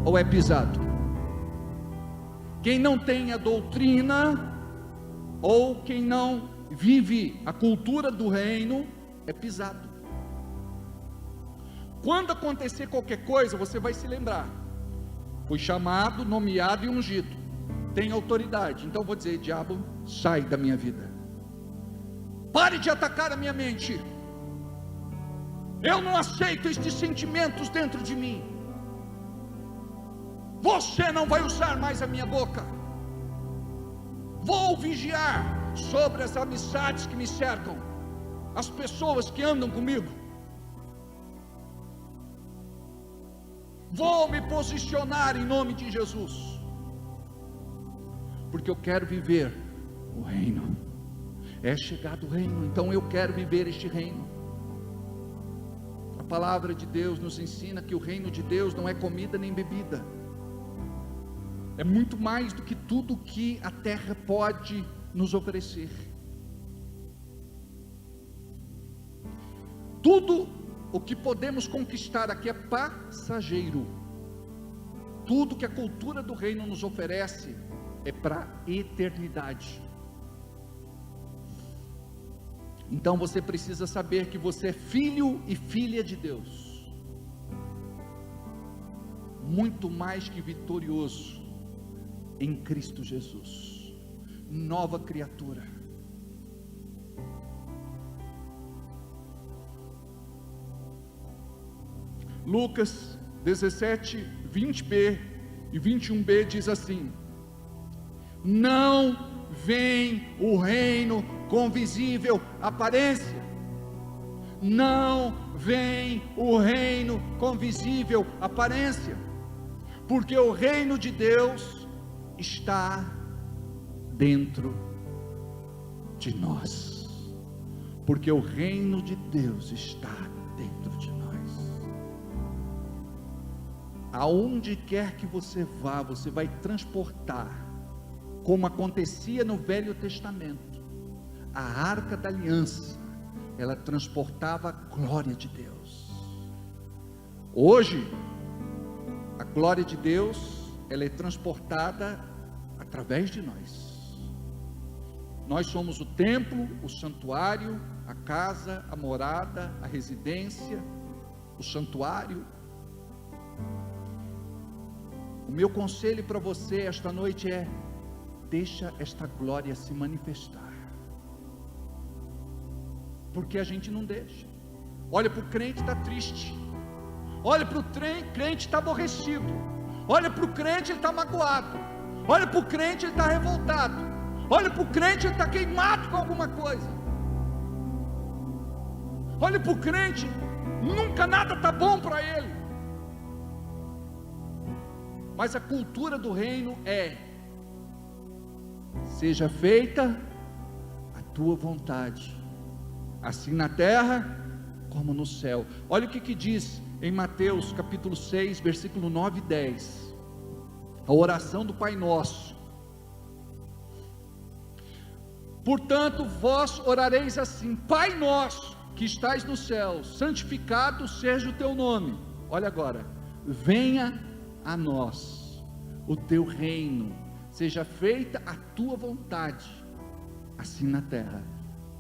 ou é pisado. Quem não tem a doutrina, ou quem não vive a cultura do reino, é pisado. Quando acontecer qualquer coisa, você vai se lembrar: fui chamado, nomeado e ungido, tenho autoridade. Então vou dizer: diabo, sai da minha vida, pare de atacar a minha mente. Eu não aceito estes sentimentos dentro de mim. Você não vai usar mais a minha boca. Vou vigiar sobre as amizades que me cercam, as pessoas que andam comigo. Vou me posicionar em nome de Jesus, porque eu quero viver o reino. É chegado o reino, então eu quero viver este reino. A palavra de Deus nos ensina que o reino de Deus não é comida nem bebida, é muito mais do que tudo que a terra pode nos oferecer. Tudo o que podemos conquistar aqui é passageiro. Tudo que a cultura do reino nos oferece é para a eternidade. Então você precisa saber que você é filho e filha de Deus, muito mais que vitorioso em Cristo Jesus, nova criatura. Lucas 17, 20b e 21b diz assim: não vem o reino com visível aparência. Não vem o reino com visível aparência, porque o reino de Deus está dentro de nós. Porque o reino de Deus está dentro de nós. Aonde quer que você vá, você vai transportar, como acontecia no Velho Testamento, a arca da aliança, ela transportava a glória de Deus. Hoje, a glória de Deus, ela é transportada através de nós. Nós somos o templo, o santuário, a casa, a morada, a residência, o santuário. O meu conselho para você esta noite é: deixa esta glória se manifestar. Porque a gente não deixa. Olha para o crente, está triste. Olha para o crente, está aborrecido. Olha para o crente, ele está magoado. Olha para o crente, ele está revoltado. Olha para o crente, ele está queimado com alguma coisa. Olha para o crente, nunca nada está bom para ele. Mas a cultura do reino é: seja feita a tua vontade, assim na terra como no céu. Olha o que diz em Mateus capítulo 6, versículo 9 e 10, a oração do Pai Nosso. Portanto, vós orareis assim: Pai nosso que estais no céu, santificado seja o teu nome. Olha agora: venha a nós o teu reino, seja feita a tua vontade, assim na terra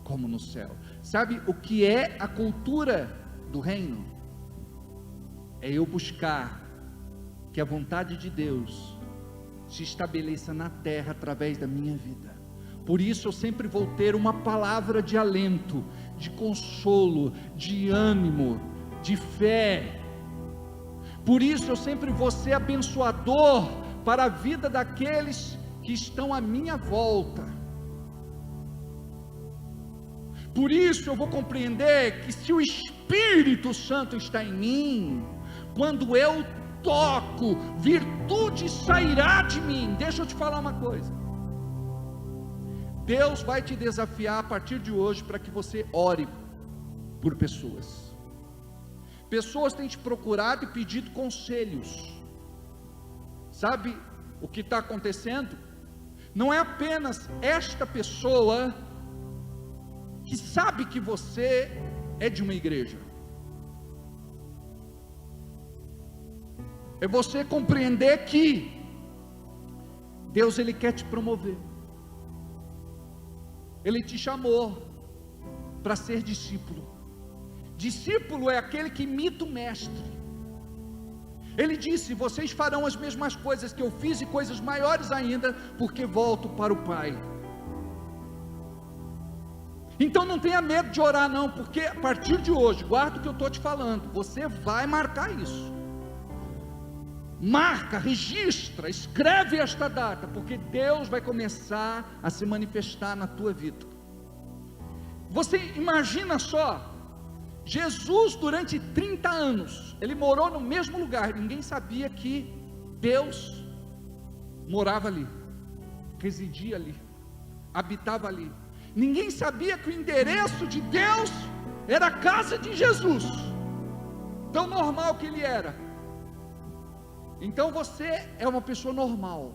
como no céu. Sabe o que é a cultura do reino? É eu buscar que a vontade de Deus se estabeleça na terra através da minha vida. Por isso eu sempre vou ter uma palavra de alento, de consolo, de ânimo, de fé. Por isso eu sempre vou ser abençoador para a vida daqueles que estão à minha volta. Por isso eu vou compreender que se o Espírito Santo está em mim, quando eu toco, virtude sairá de mim. Deixa eu te falar uma coisa: Deus vai te desafiar a partir de hoje para que você ore por pessoas. Pessoas têm te procurado e pedido conselhos. Sabe o que está acontecendo? Não é apenas esta pessoa que sabe que você é de uma igreja. É você compreender que Deus, Ele quer te promover. Ele te chamou para ser discípulo. Discípulo é aquele que imita o mestre. Ele disse: vocês farão as mesmas coisas que eu fiz e coisas maiores ainda, porque volto para o Pai. Então não tenha medo de orar não, porque a partir de hoje, guarda o que eu estou te falando, você vai marcar isso. Marca, registra, escreve esta data, porque Deus vai começar a se manifestar na tua vida. Você imagina só, Jesus durante 30 anos, ele morou no mesmo lugar, ninguém sabia que Deus morava ali, residia ali, habitava ali. Ninguém sabia que o endereço de Deus era a casa de Jesus, tão normal que ele era. Então você é uma pessoa normal,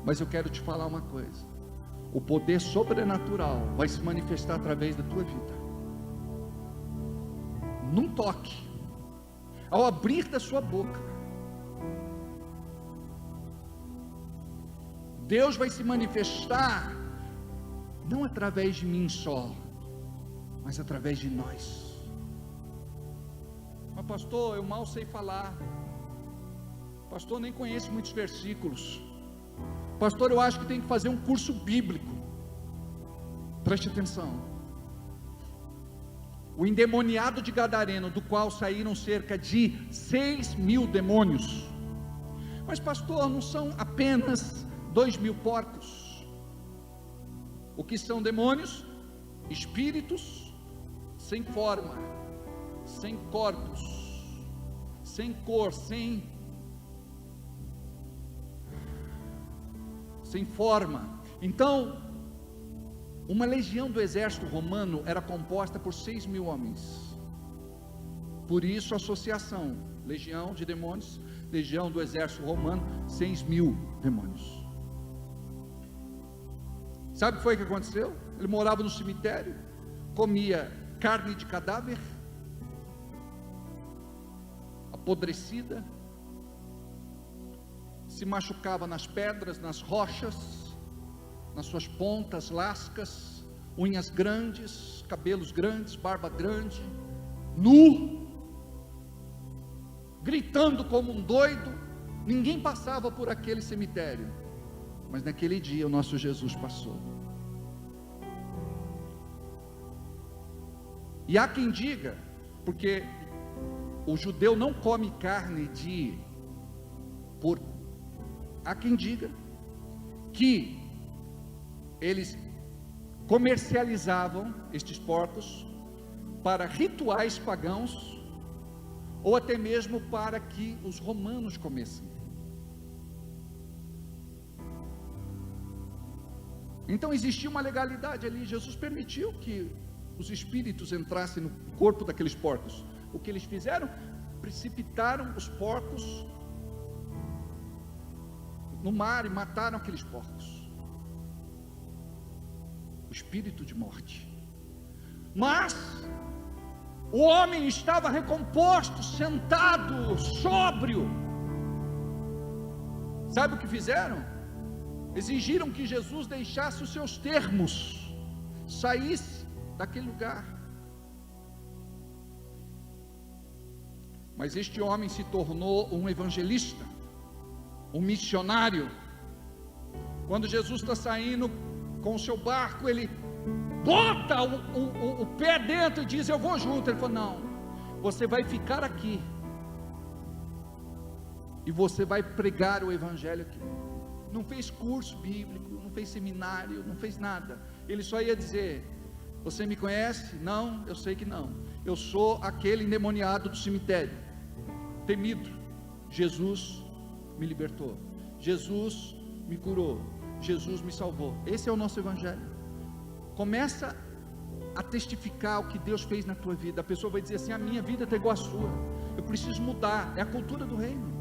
mas eu quero te falar uma coisa: o poder sobrenatural vai se manifestar através da tua vida, num toque, ao abrir da sua boca. Deus vai se manifestar não através de mim só, mas através de nós. Mas pastor, eu mal sei falar. Pastor, nem conheço muitos versículos. Pastor, eu acho que tem que fazer um curso bíblico. Preste atenção. O endemoniado de Gadareno, do qual saíram cerca de 6.000 demônios. Mas pastor, não são apenas 2.000 porcos. O que são demônios? Espíritos sem forma, sem corpos, sem cor, sem forma. Então, uma legião do exército romano era composta por 6.000 homens. Por isso a associação, legião de demônios, legião do exército romano, 6.000 demônios. Sabe o que foi que aconteceu? Ele morava no cemitério, comia carne de cadáver, apodrecida, se machucava nas pedras, nas rochas, nas suas pontas lascas, unhas grandes, cabelos grandes, barba grande, nu, gritando como um doido. Ninguém passava por aquele cemitério, mas naquele dia o nosso Jesus passou. E há quem diga, porque o judeu não come carne de porco, há quem diga que eles comercializavam estes porcos para rituais pagãos, ou até mesmo para que os romanos comessem. Então existia uma legalidade ali. Jesus permitiu que os espíritos entrassem no corpo daqueles porcos. O que eles fizeram? Precipitaram os porcos no mar e mataram aqueles porcos. O espírito de morte. Mas o homem estava recomposto, sentado, sóbrio. Sabe o que fizeram? Exigiram que Jesus deixasse os seus termos, saísse daquele lugar. Mas este homem se tornou um evangelista, um missionário. Quando Jesus está saindo com o seu barco, ele bota o pé dentro e diz: eu vou junto. Ele falou: não, você vai ficar aqui e você vai pregar o evangelho aqui. Não fez curso bíblico, não fez seminário, não fez nada. Ele só ia dizer: você me conhece? Não, eu sei que não. Eu sou aquele endemoniado do cemitério, temido. Jesus me libertou, Jesus me curou, Jesus me salvou. Esse é o nosso evangelho. Começa a testificar o que Deus fez na tua vida. A pessoa vai dizer assim: a minha vida está igual à sua, eu preciso mudar. É a cultura do reino.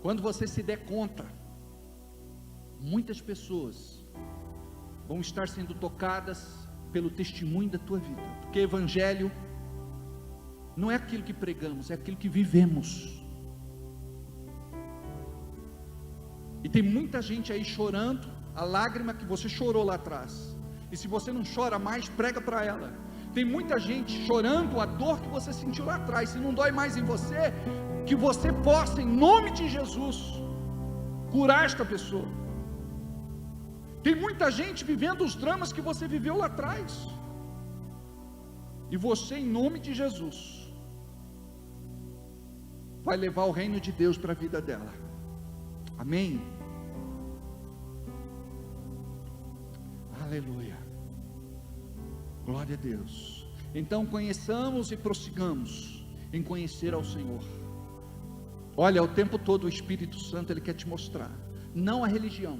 Quando você se der conta, muitas pessoas vão estar sendo tocadas pelo testemunho da tua vida, porque evangelho não é aquilo que pregamos, é aquilo que vivemos. E tem muita gente aí chorando a lágrima que você chorou lá atrás, e se você não chora mais, prega para ela. Tem muita gente chorando a dor que você sentiu lá atrás. Se não dói mais em você, que você possa, em nome de Jesus, curar esta pessoa. Tem muita gente vivendo os dramas que você viveu lá atrás, e você, em nome de Jesus, vai levar o reino de Deus para a vida dela. Amém? Aleluia. Glória a Deus. Então conheçamos e prossigamos em conhecer ao Senhor. Olha, o tempo todo o Espírito Santo, Ele quer te mostrar, não a religião,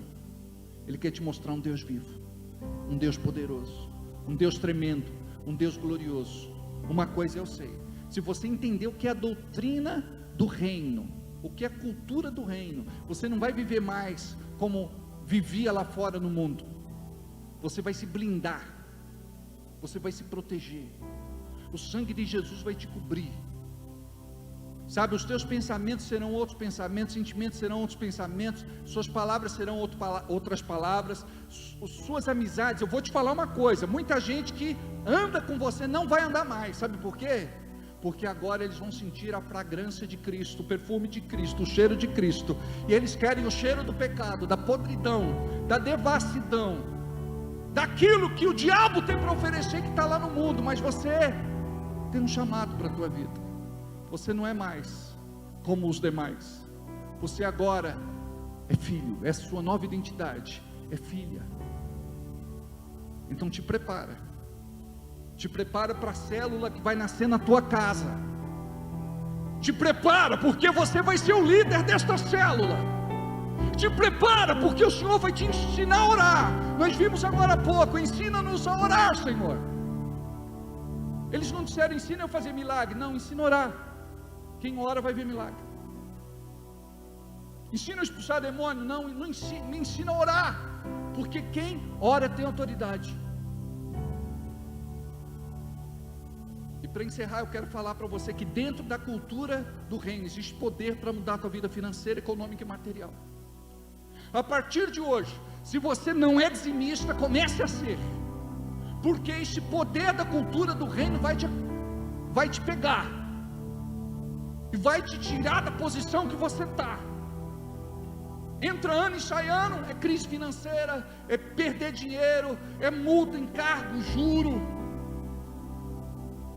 Ele quer te mostrar um Deus vivo, um Deus poderoso, um Deus tremendo, um Deus glorioso. Uma coisa eu sei: se você entender o que é a doutrina do reino, o que é a cultura do reino, você não vai viver mais como vivia lá fora no mundo. Você vai se blindar, você vai se proteger, o sangue de Jesus vai te cobrir. Sabe, os teus pensamentos serão outros pensamentos, sentimentos serão outros pensamentos, suas palavras serão outras palavras, suas amizades. Eu vou te falar uma coisa: muita gente que anda com você não vai andar mais. Sabe por quê? Porque agora eles vão sentir a fragrância de Cristo, o perfume de Cristo, o cheiro de Cristo, e eles querem o cheiro do pecado, da podridão, da devassidão, daquilo que o diabo tem para oferecer, que está lá no mundo. Mas você tem um chamado para a tua vida. Você não é mais como os demais. Você agora é filho, é a sua nova identidade, é filha. Então te prepara para a célula que vai nascer na tua casa. Te prepara, porque você vai ser o líder desta célula. Te prepara, porque o Senhor vai te ensinar a orar. Nós vimos agora há pouco: ensina-nos a orar, Senhor. Eles não disseram: ensina eu a fazer milagre. Não, ensina a orar. Quem ora vai ver milagre. Ensina a expulsar demônio? Não, me ensina a orar, porque quem ora tem autoridade. E para encerrar, eu quero falar para você que dentro da cultura do reino existe poder para mudar a tua vida financeira, econômica e material. A partir de hoje, se você não é dizimista, comece a ser, porque esse poder da cultura do reino vai te pegar e vai te tirar da posição que você está. Entra ano e sai ano, é crise financeira, é perder dinheiro, é multa, encargo, juro,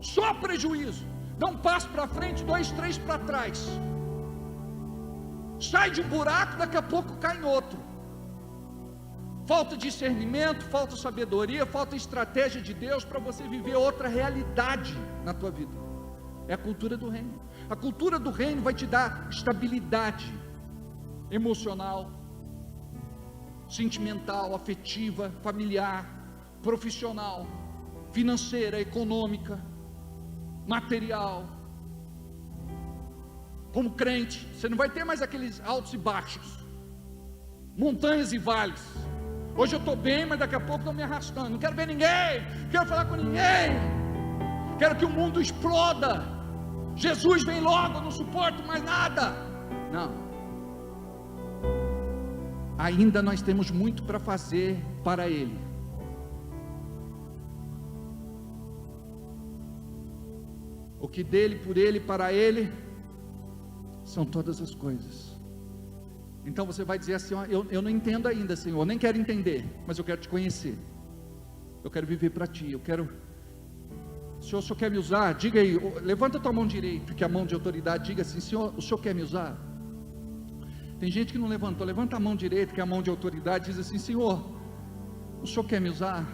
só prejuízo. Dá um passo para frente, 2, 3 para trás, sai de um buraco, daqui a pouco cai em outro. Falta discernimento, falta sabedoria, falta estratégia de Deus para você viver outra realidade na tua vida. É a cultura do reino. A cultura do reino vai te dar estabilidade emocional, sentimental, afetiva, familiar, profissional, financeira, econômica, material. Como crente, você não vai ter mais aqueles altos e baixos, montanhas e vales. Hoje eu estou bem, mas daqui a pouco estou me arrastando. Não quero ver ninguém, não quero falar com ninguém, quero que o mundo exploda. Jesus vem logo, eu não suporto mais nada. Não. Ainda nós temos muito para fazer para Ele. O que dele, por Ele, para Ele, são todas as coisas. Então você vai dizer assim: ó, eu não entendo ainda, Senhor, nem quero entender, mas eu quero te conhecer, eu quero viver para Ti, eu quero. O Senhor quer me usar? Diga aí, levanta a tua mão direita, que é a mão de autoridade, diga assim: Senhor, o Senhor quer me usar? Tem gente que não levantou, levanta a mão direita, que é a mão de autoridade, diz assim: Senhor, o Senhor quer me usar?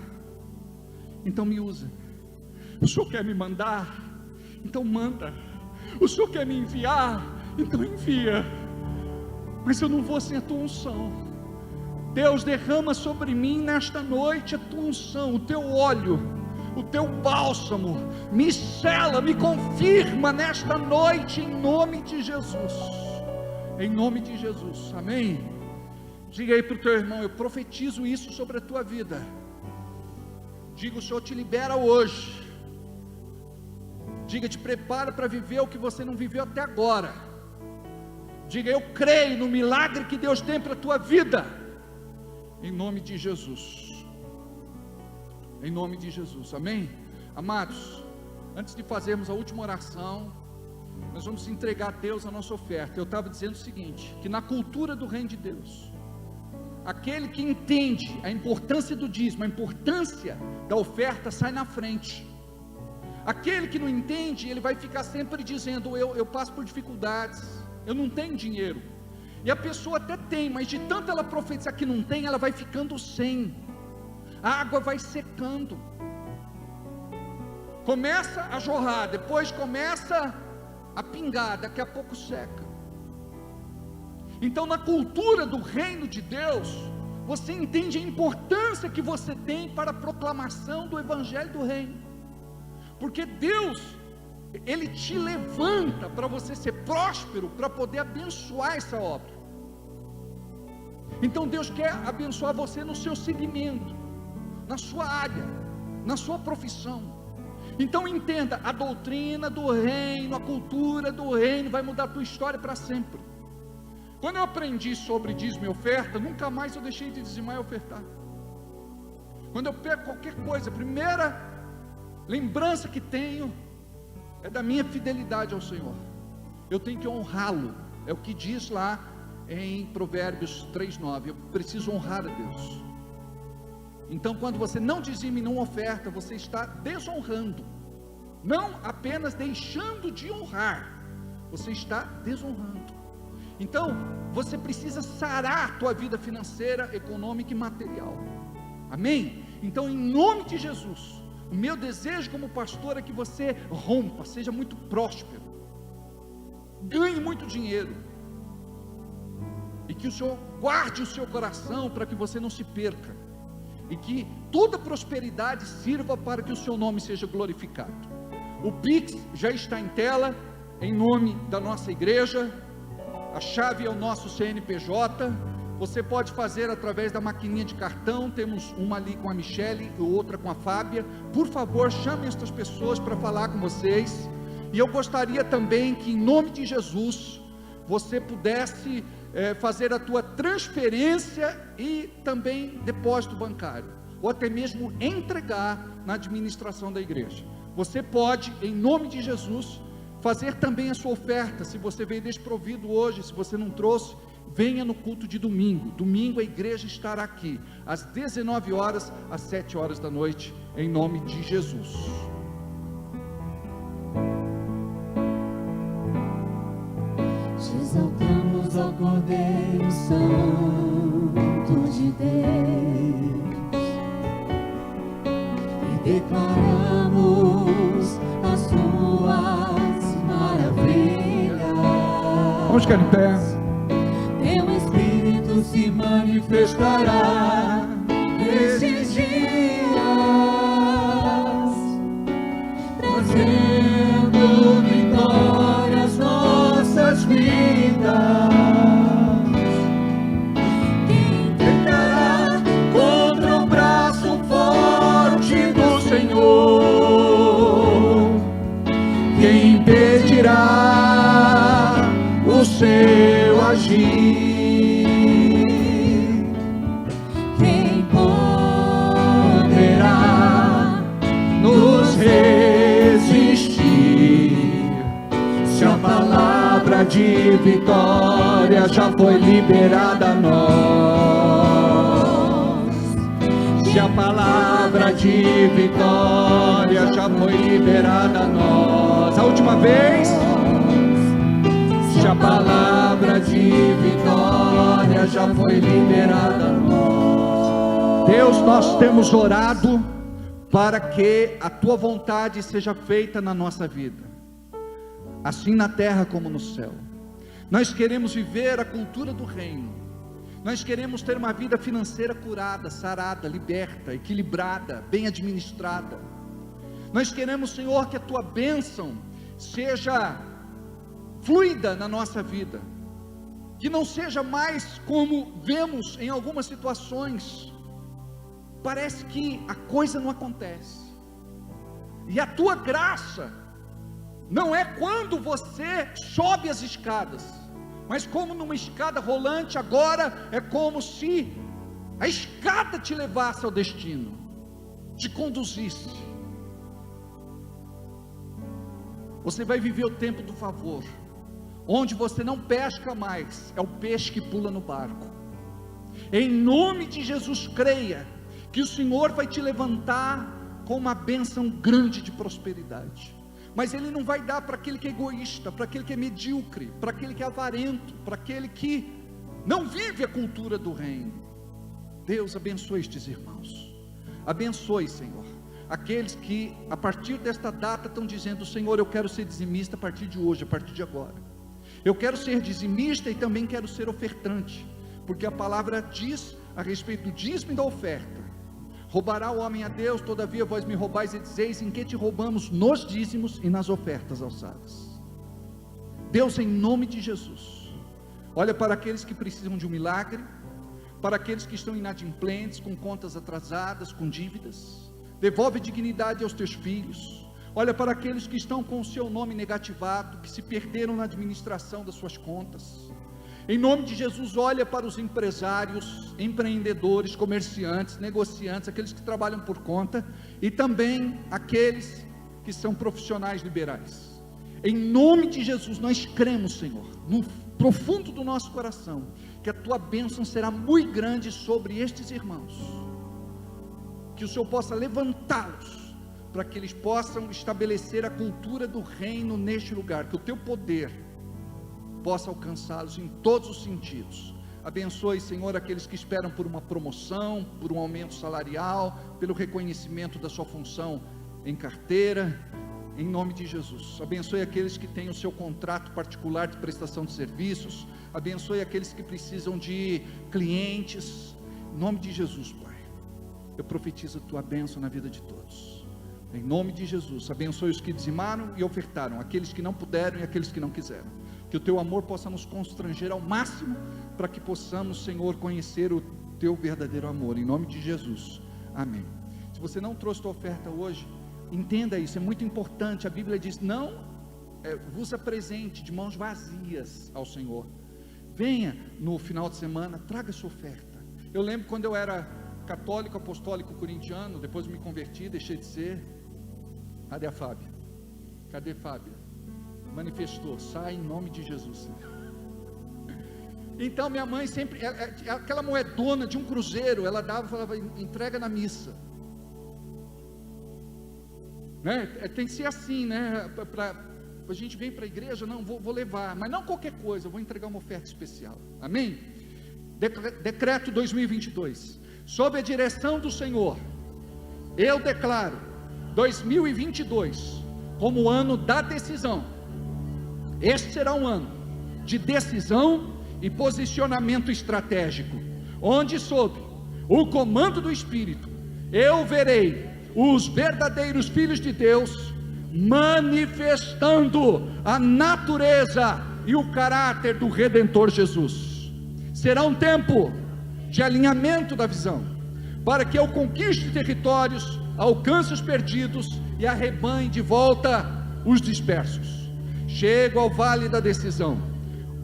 Então me usa. O Senhor quer me mandar? Então manda. O Senhor quer me enviar? Então envia. Mas eu não vou sem a tua unção. Deus, derrama sobre mim nesta noite a tua unção, o teu óleo, o teu bálsamo, me sela, me confirma nesta noite, em nome de Jesus. Em nome de Jesus, amém? Diga aí para o teu irmão: eu profetizo isso sobre a tua vida. Diga: o Senhor te libera hoje. Diga: te prepara para viver o que você não viveu até agora. Diga: eu creio no milagre que Deus tem para a tua vida. Em nome de Jesus. Em nome de Jesus, amém? Amados, antes de fazermos a última oração, nós vamos entregar a Deus a nossa oferta. Eu estava dizendo o seguinte, que na cultura do reino de Deus, aquele que entende a importância do dízimo, a importância da oferta, sai na frente. Aquele que não entende, ele vai ficar sempre dizendo: eu passo por dificuldades, eu não tenho dinheiro. E a pessoa até tem, mas de tanto ela profetizar que não tem, ela vai ficando sem. A água vai secando, começa a jorrar, depois começa a pingar, daqui a pouco seca. Então, na cultura do reino de Deus, você entende a importância que você tem para a proclamação do evangelho do reino, porque Deus, Ele te levanta para você ser próspero, para poder abençoar essa obra. Então Deus quer abençoar você no seu segmento, na sua área, na sua profissão. Então entenda, a doutrina do reino, a cultura do reino vai mudar a tua história para sempre. Quando eu aprendi sobre dízimo e oferta, nunca mais eu deixei de dizimar e ofertar. Quando eu pego qualquer coisa, a primeira lembrança que tenho é da minha fidelidade ao Senhor. Eu tenho que honrá-lo, é o que diz lá em Provérbios 3:9, eu preciso honrar a Deus. Então, quando você não dizima e não oferta, você está desonrando, não apenas deixando de honrar, você está desonrando. Então, você precisa sarar a tua vida financeira, econômica e material, amém? Então, em nome de Jesus, o meu desejo como pastor é que você rompa, seja muito próspero, ganhe muito dinheiro, e que o Senhor guarde o seu coração para que você não se perca, e que toda prosperidade sirva para que o seu nome seja glorificado. O Pix já está em tela, em nome da nossa igreja. A chave é o nosso CNPJ. Você pode fazer através da maquininha de cartão. Temos uma ali com a Michele e outra com a Fábia. Por favor, chamem estas pessoas para falar com vocês. E eu gostaria também que, em nome de Jesus, você pudesse fazer a tua transferência e também depósito bancário, ou até mesmo entregar na administração da igreja. Você pode, em nome de Jesus, fazer também a sua oferta. Se você veio desprovido hoje, se você não trouxe, venha no culto de domingo. Domingo a igreja estará aqui, às 19 horas, às 7 horas da noite, em nome de Jesus. Te exaltamos ao Cordeiro Santo de Deus e declaramos as tuas maravilhas. Vamos ficar em pé. Teu Espírito se manifestará nesses dias, trazendo vitória às nossas vidas. Quem tentará contra o braço forte do Senhor? Quem impedirá o seu agir? Quem poderá nos resistir? Se a palavra de vitória já foi liberada a nós, se a palavra de vitória já foi liberada a nós, a última vez. Se a palavra de vitória já foi liberada a nós. Deus, nós temos orado para que a tua vontade seja feita na nossa vida, assim na terra como no céu. Nós queremos viver a cultura do reino. Nós queremos ter uma vida financeira curada, sarada, liberta, equilibrada, bem administrada. Nós queremos, Senhor, que a tua bênção seja fluida na nossa vida, que não seja mais como vemos em algumas situações, parece que a coisa não acontece, e a tua graça não é quando você sobe as escadas, mas como numa escada rolante. Agora é como se a escada te levasse ao destino, te conduzisse. Você vai viver o tempo do favor, onde você não pesca mais, é o peixe que pula no barco. Em nome de Jesus, creia que o Senhor vai te levantar com uma bênção grande de prosperidade. Mas Ele não vai dar para aquele que é egoísta, para aquele que é medíocre, para aquele que é avarento, para aquele que não vive a cultura do reino. Deus, abençoe estes irmãos. Abençoe, Senhor, aqueles que a partir desta data estão dizendo: Senhor, eu quero ser dizimista a partir de hoje, a partir de agora. Eu quero ser dizimista e também quero ser ofertante, porque a palavra diz a respeito do dízimo e da oferta: roubará o homem a Deus, todavia vós me roubais e dizeis: em que te roubamos? Nos dízimos e nas ofertas alçadas. Deus, em nome de Jesus, olha para aqueles que precisam de um milagre, para aqueles que estão inadimplentes, com contas atrasadas, com dívidas. Devolve dignidade aos teus filhos. Olha para aqueles que estão com o seu nome negativado, que se perderam na administração das suas contas. Em nome de Jesus, olha para os empresários, empreendedores, comerciantes, negociantes, aqueles que trabalham por conta, e também aqueles que são profissionais liberais. Em nome de Jesus, nós cremos, Senhor, no profundo do nosso coração, que a tua bênção será muito grande sobre estes irmãos, que o Senhor possa levantá-los, para que eles possam estabelecer a cultura do reino neste lugar, que o teu poder possa alcançá-los em todos os sentidos. Abençoe, Senhor, aqueles que esperam por uma promoção, por um aumento salarial, pelo reconhecimento da sua função em carteira, em nome de Jesus. Abençoe aqueles que têm o seu contrato particular de prestação de serviços. Abençoe aqueles que precisam de clientes, em nome de Jesus, Pai. Eu profetizo a tua bênção na vida de todos, em nome de Jesus. Abençoe os que dizimaram e ofertaram, aqueles que não puderam e aqueles que não quiseram. Que o teu amor possa nos constranger ao máximo, para que possamos, Senhor, conhecer o teu verdadeiro amor, em nome de Jesus, amém. Se você não trouxe tua oferta hoje, entenda isso, é muito importante. A Bíblia diz: não vos apresente de mãos vazias ao Senhor. Venha no final de semana, traga sua oferta. Eu lembro quando eu era católico, apostólico, corintiano, depois me converti, deixei de ser. Cadê a Fábia? Cadê Fábia? Manifestou, sai em nome de Jesus. Então minha mãe sempre, aquela moedona de um cruzeiro, ela dava, falava: entrega na missa, né? Tem que ser assim, né? A gente vem para a igreja, não, vou levar, mas não qualquer coisa, eu vou entregar uma oferta especial, amém? Decreto 2022, sob a direção do Senhor, eu declaro 2022 como o ano da decisão. Este será um ano de decisão e posicionamento estratégico, onde sob o comando do Espírito, eu verei os verdadeiros filhos de Deus manifestando a natureza e o caráter do Redentor Jesus. Será um tempo de alinhamento da visão, para que eu conquiste territórios, alcance os perdidos e arrebanhe de volta os dispersos. Chego ao vale da decisão,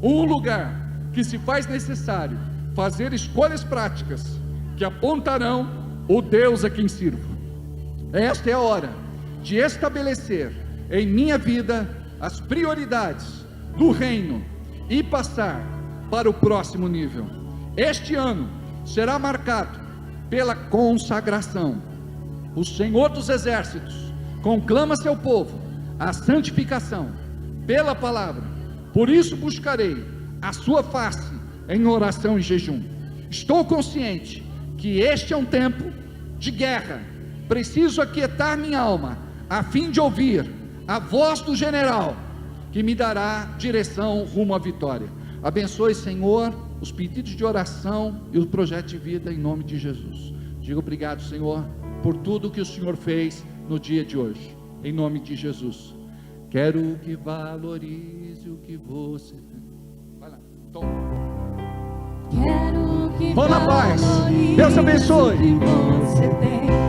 um lugar que se faz necessário fazer escolhas práticas que apontarão o Deus a quem sirvo. Esta é a hora de estabelecer em minha vida as prioridades do reino e passar para o próximo nível. Este ano será marcado pela consagração. O Senhor dos Exércitos conclama seu povo à santificação pela palavra. Por isso buscarei a sua face em oração e jejum. Estou consciente que este é um tempo de guerra. Preciso aquietar minha alma a fim de ouvir a voz do general que me dará direção rumo à vitória. Abençoe, Senhor, os pedidos de oração e o projeto de vida em nome de Jesus. Diga obrigado, Senhor, por tudo que o Senhor fez no dia de hoje, em nome de Jesus. Quero que valorize o que você tem. Vai lá, Tom. Quero que Vão na paz. valorize Deus abençoe. o que você tem.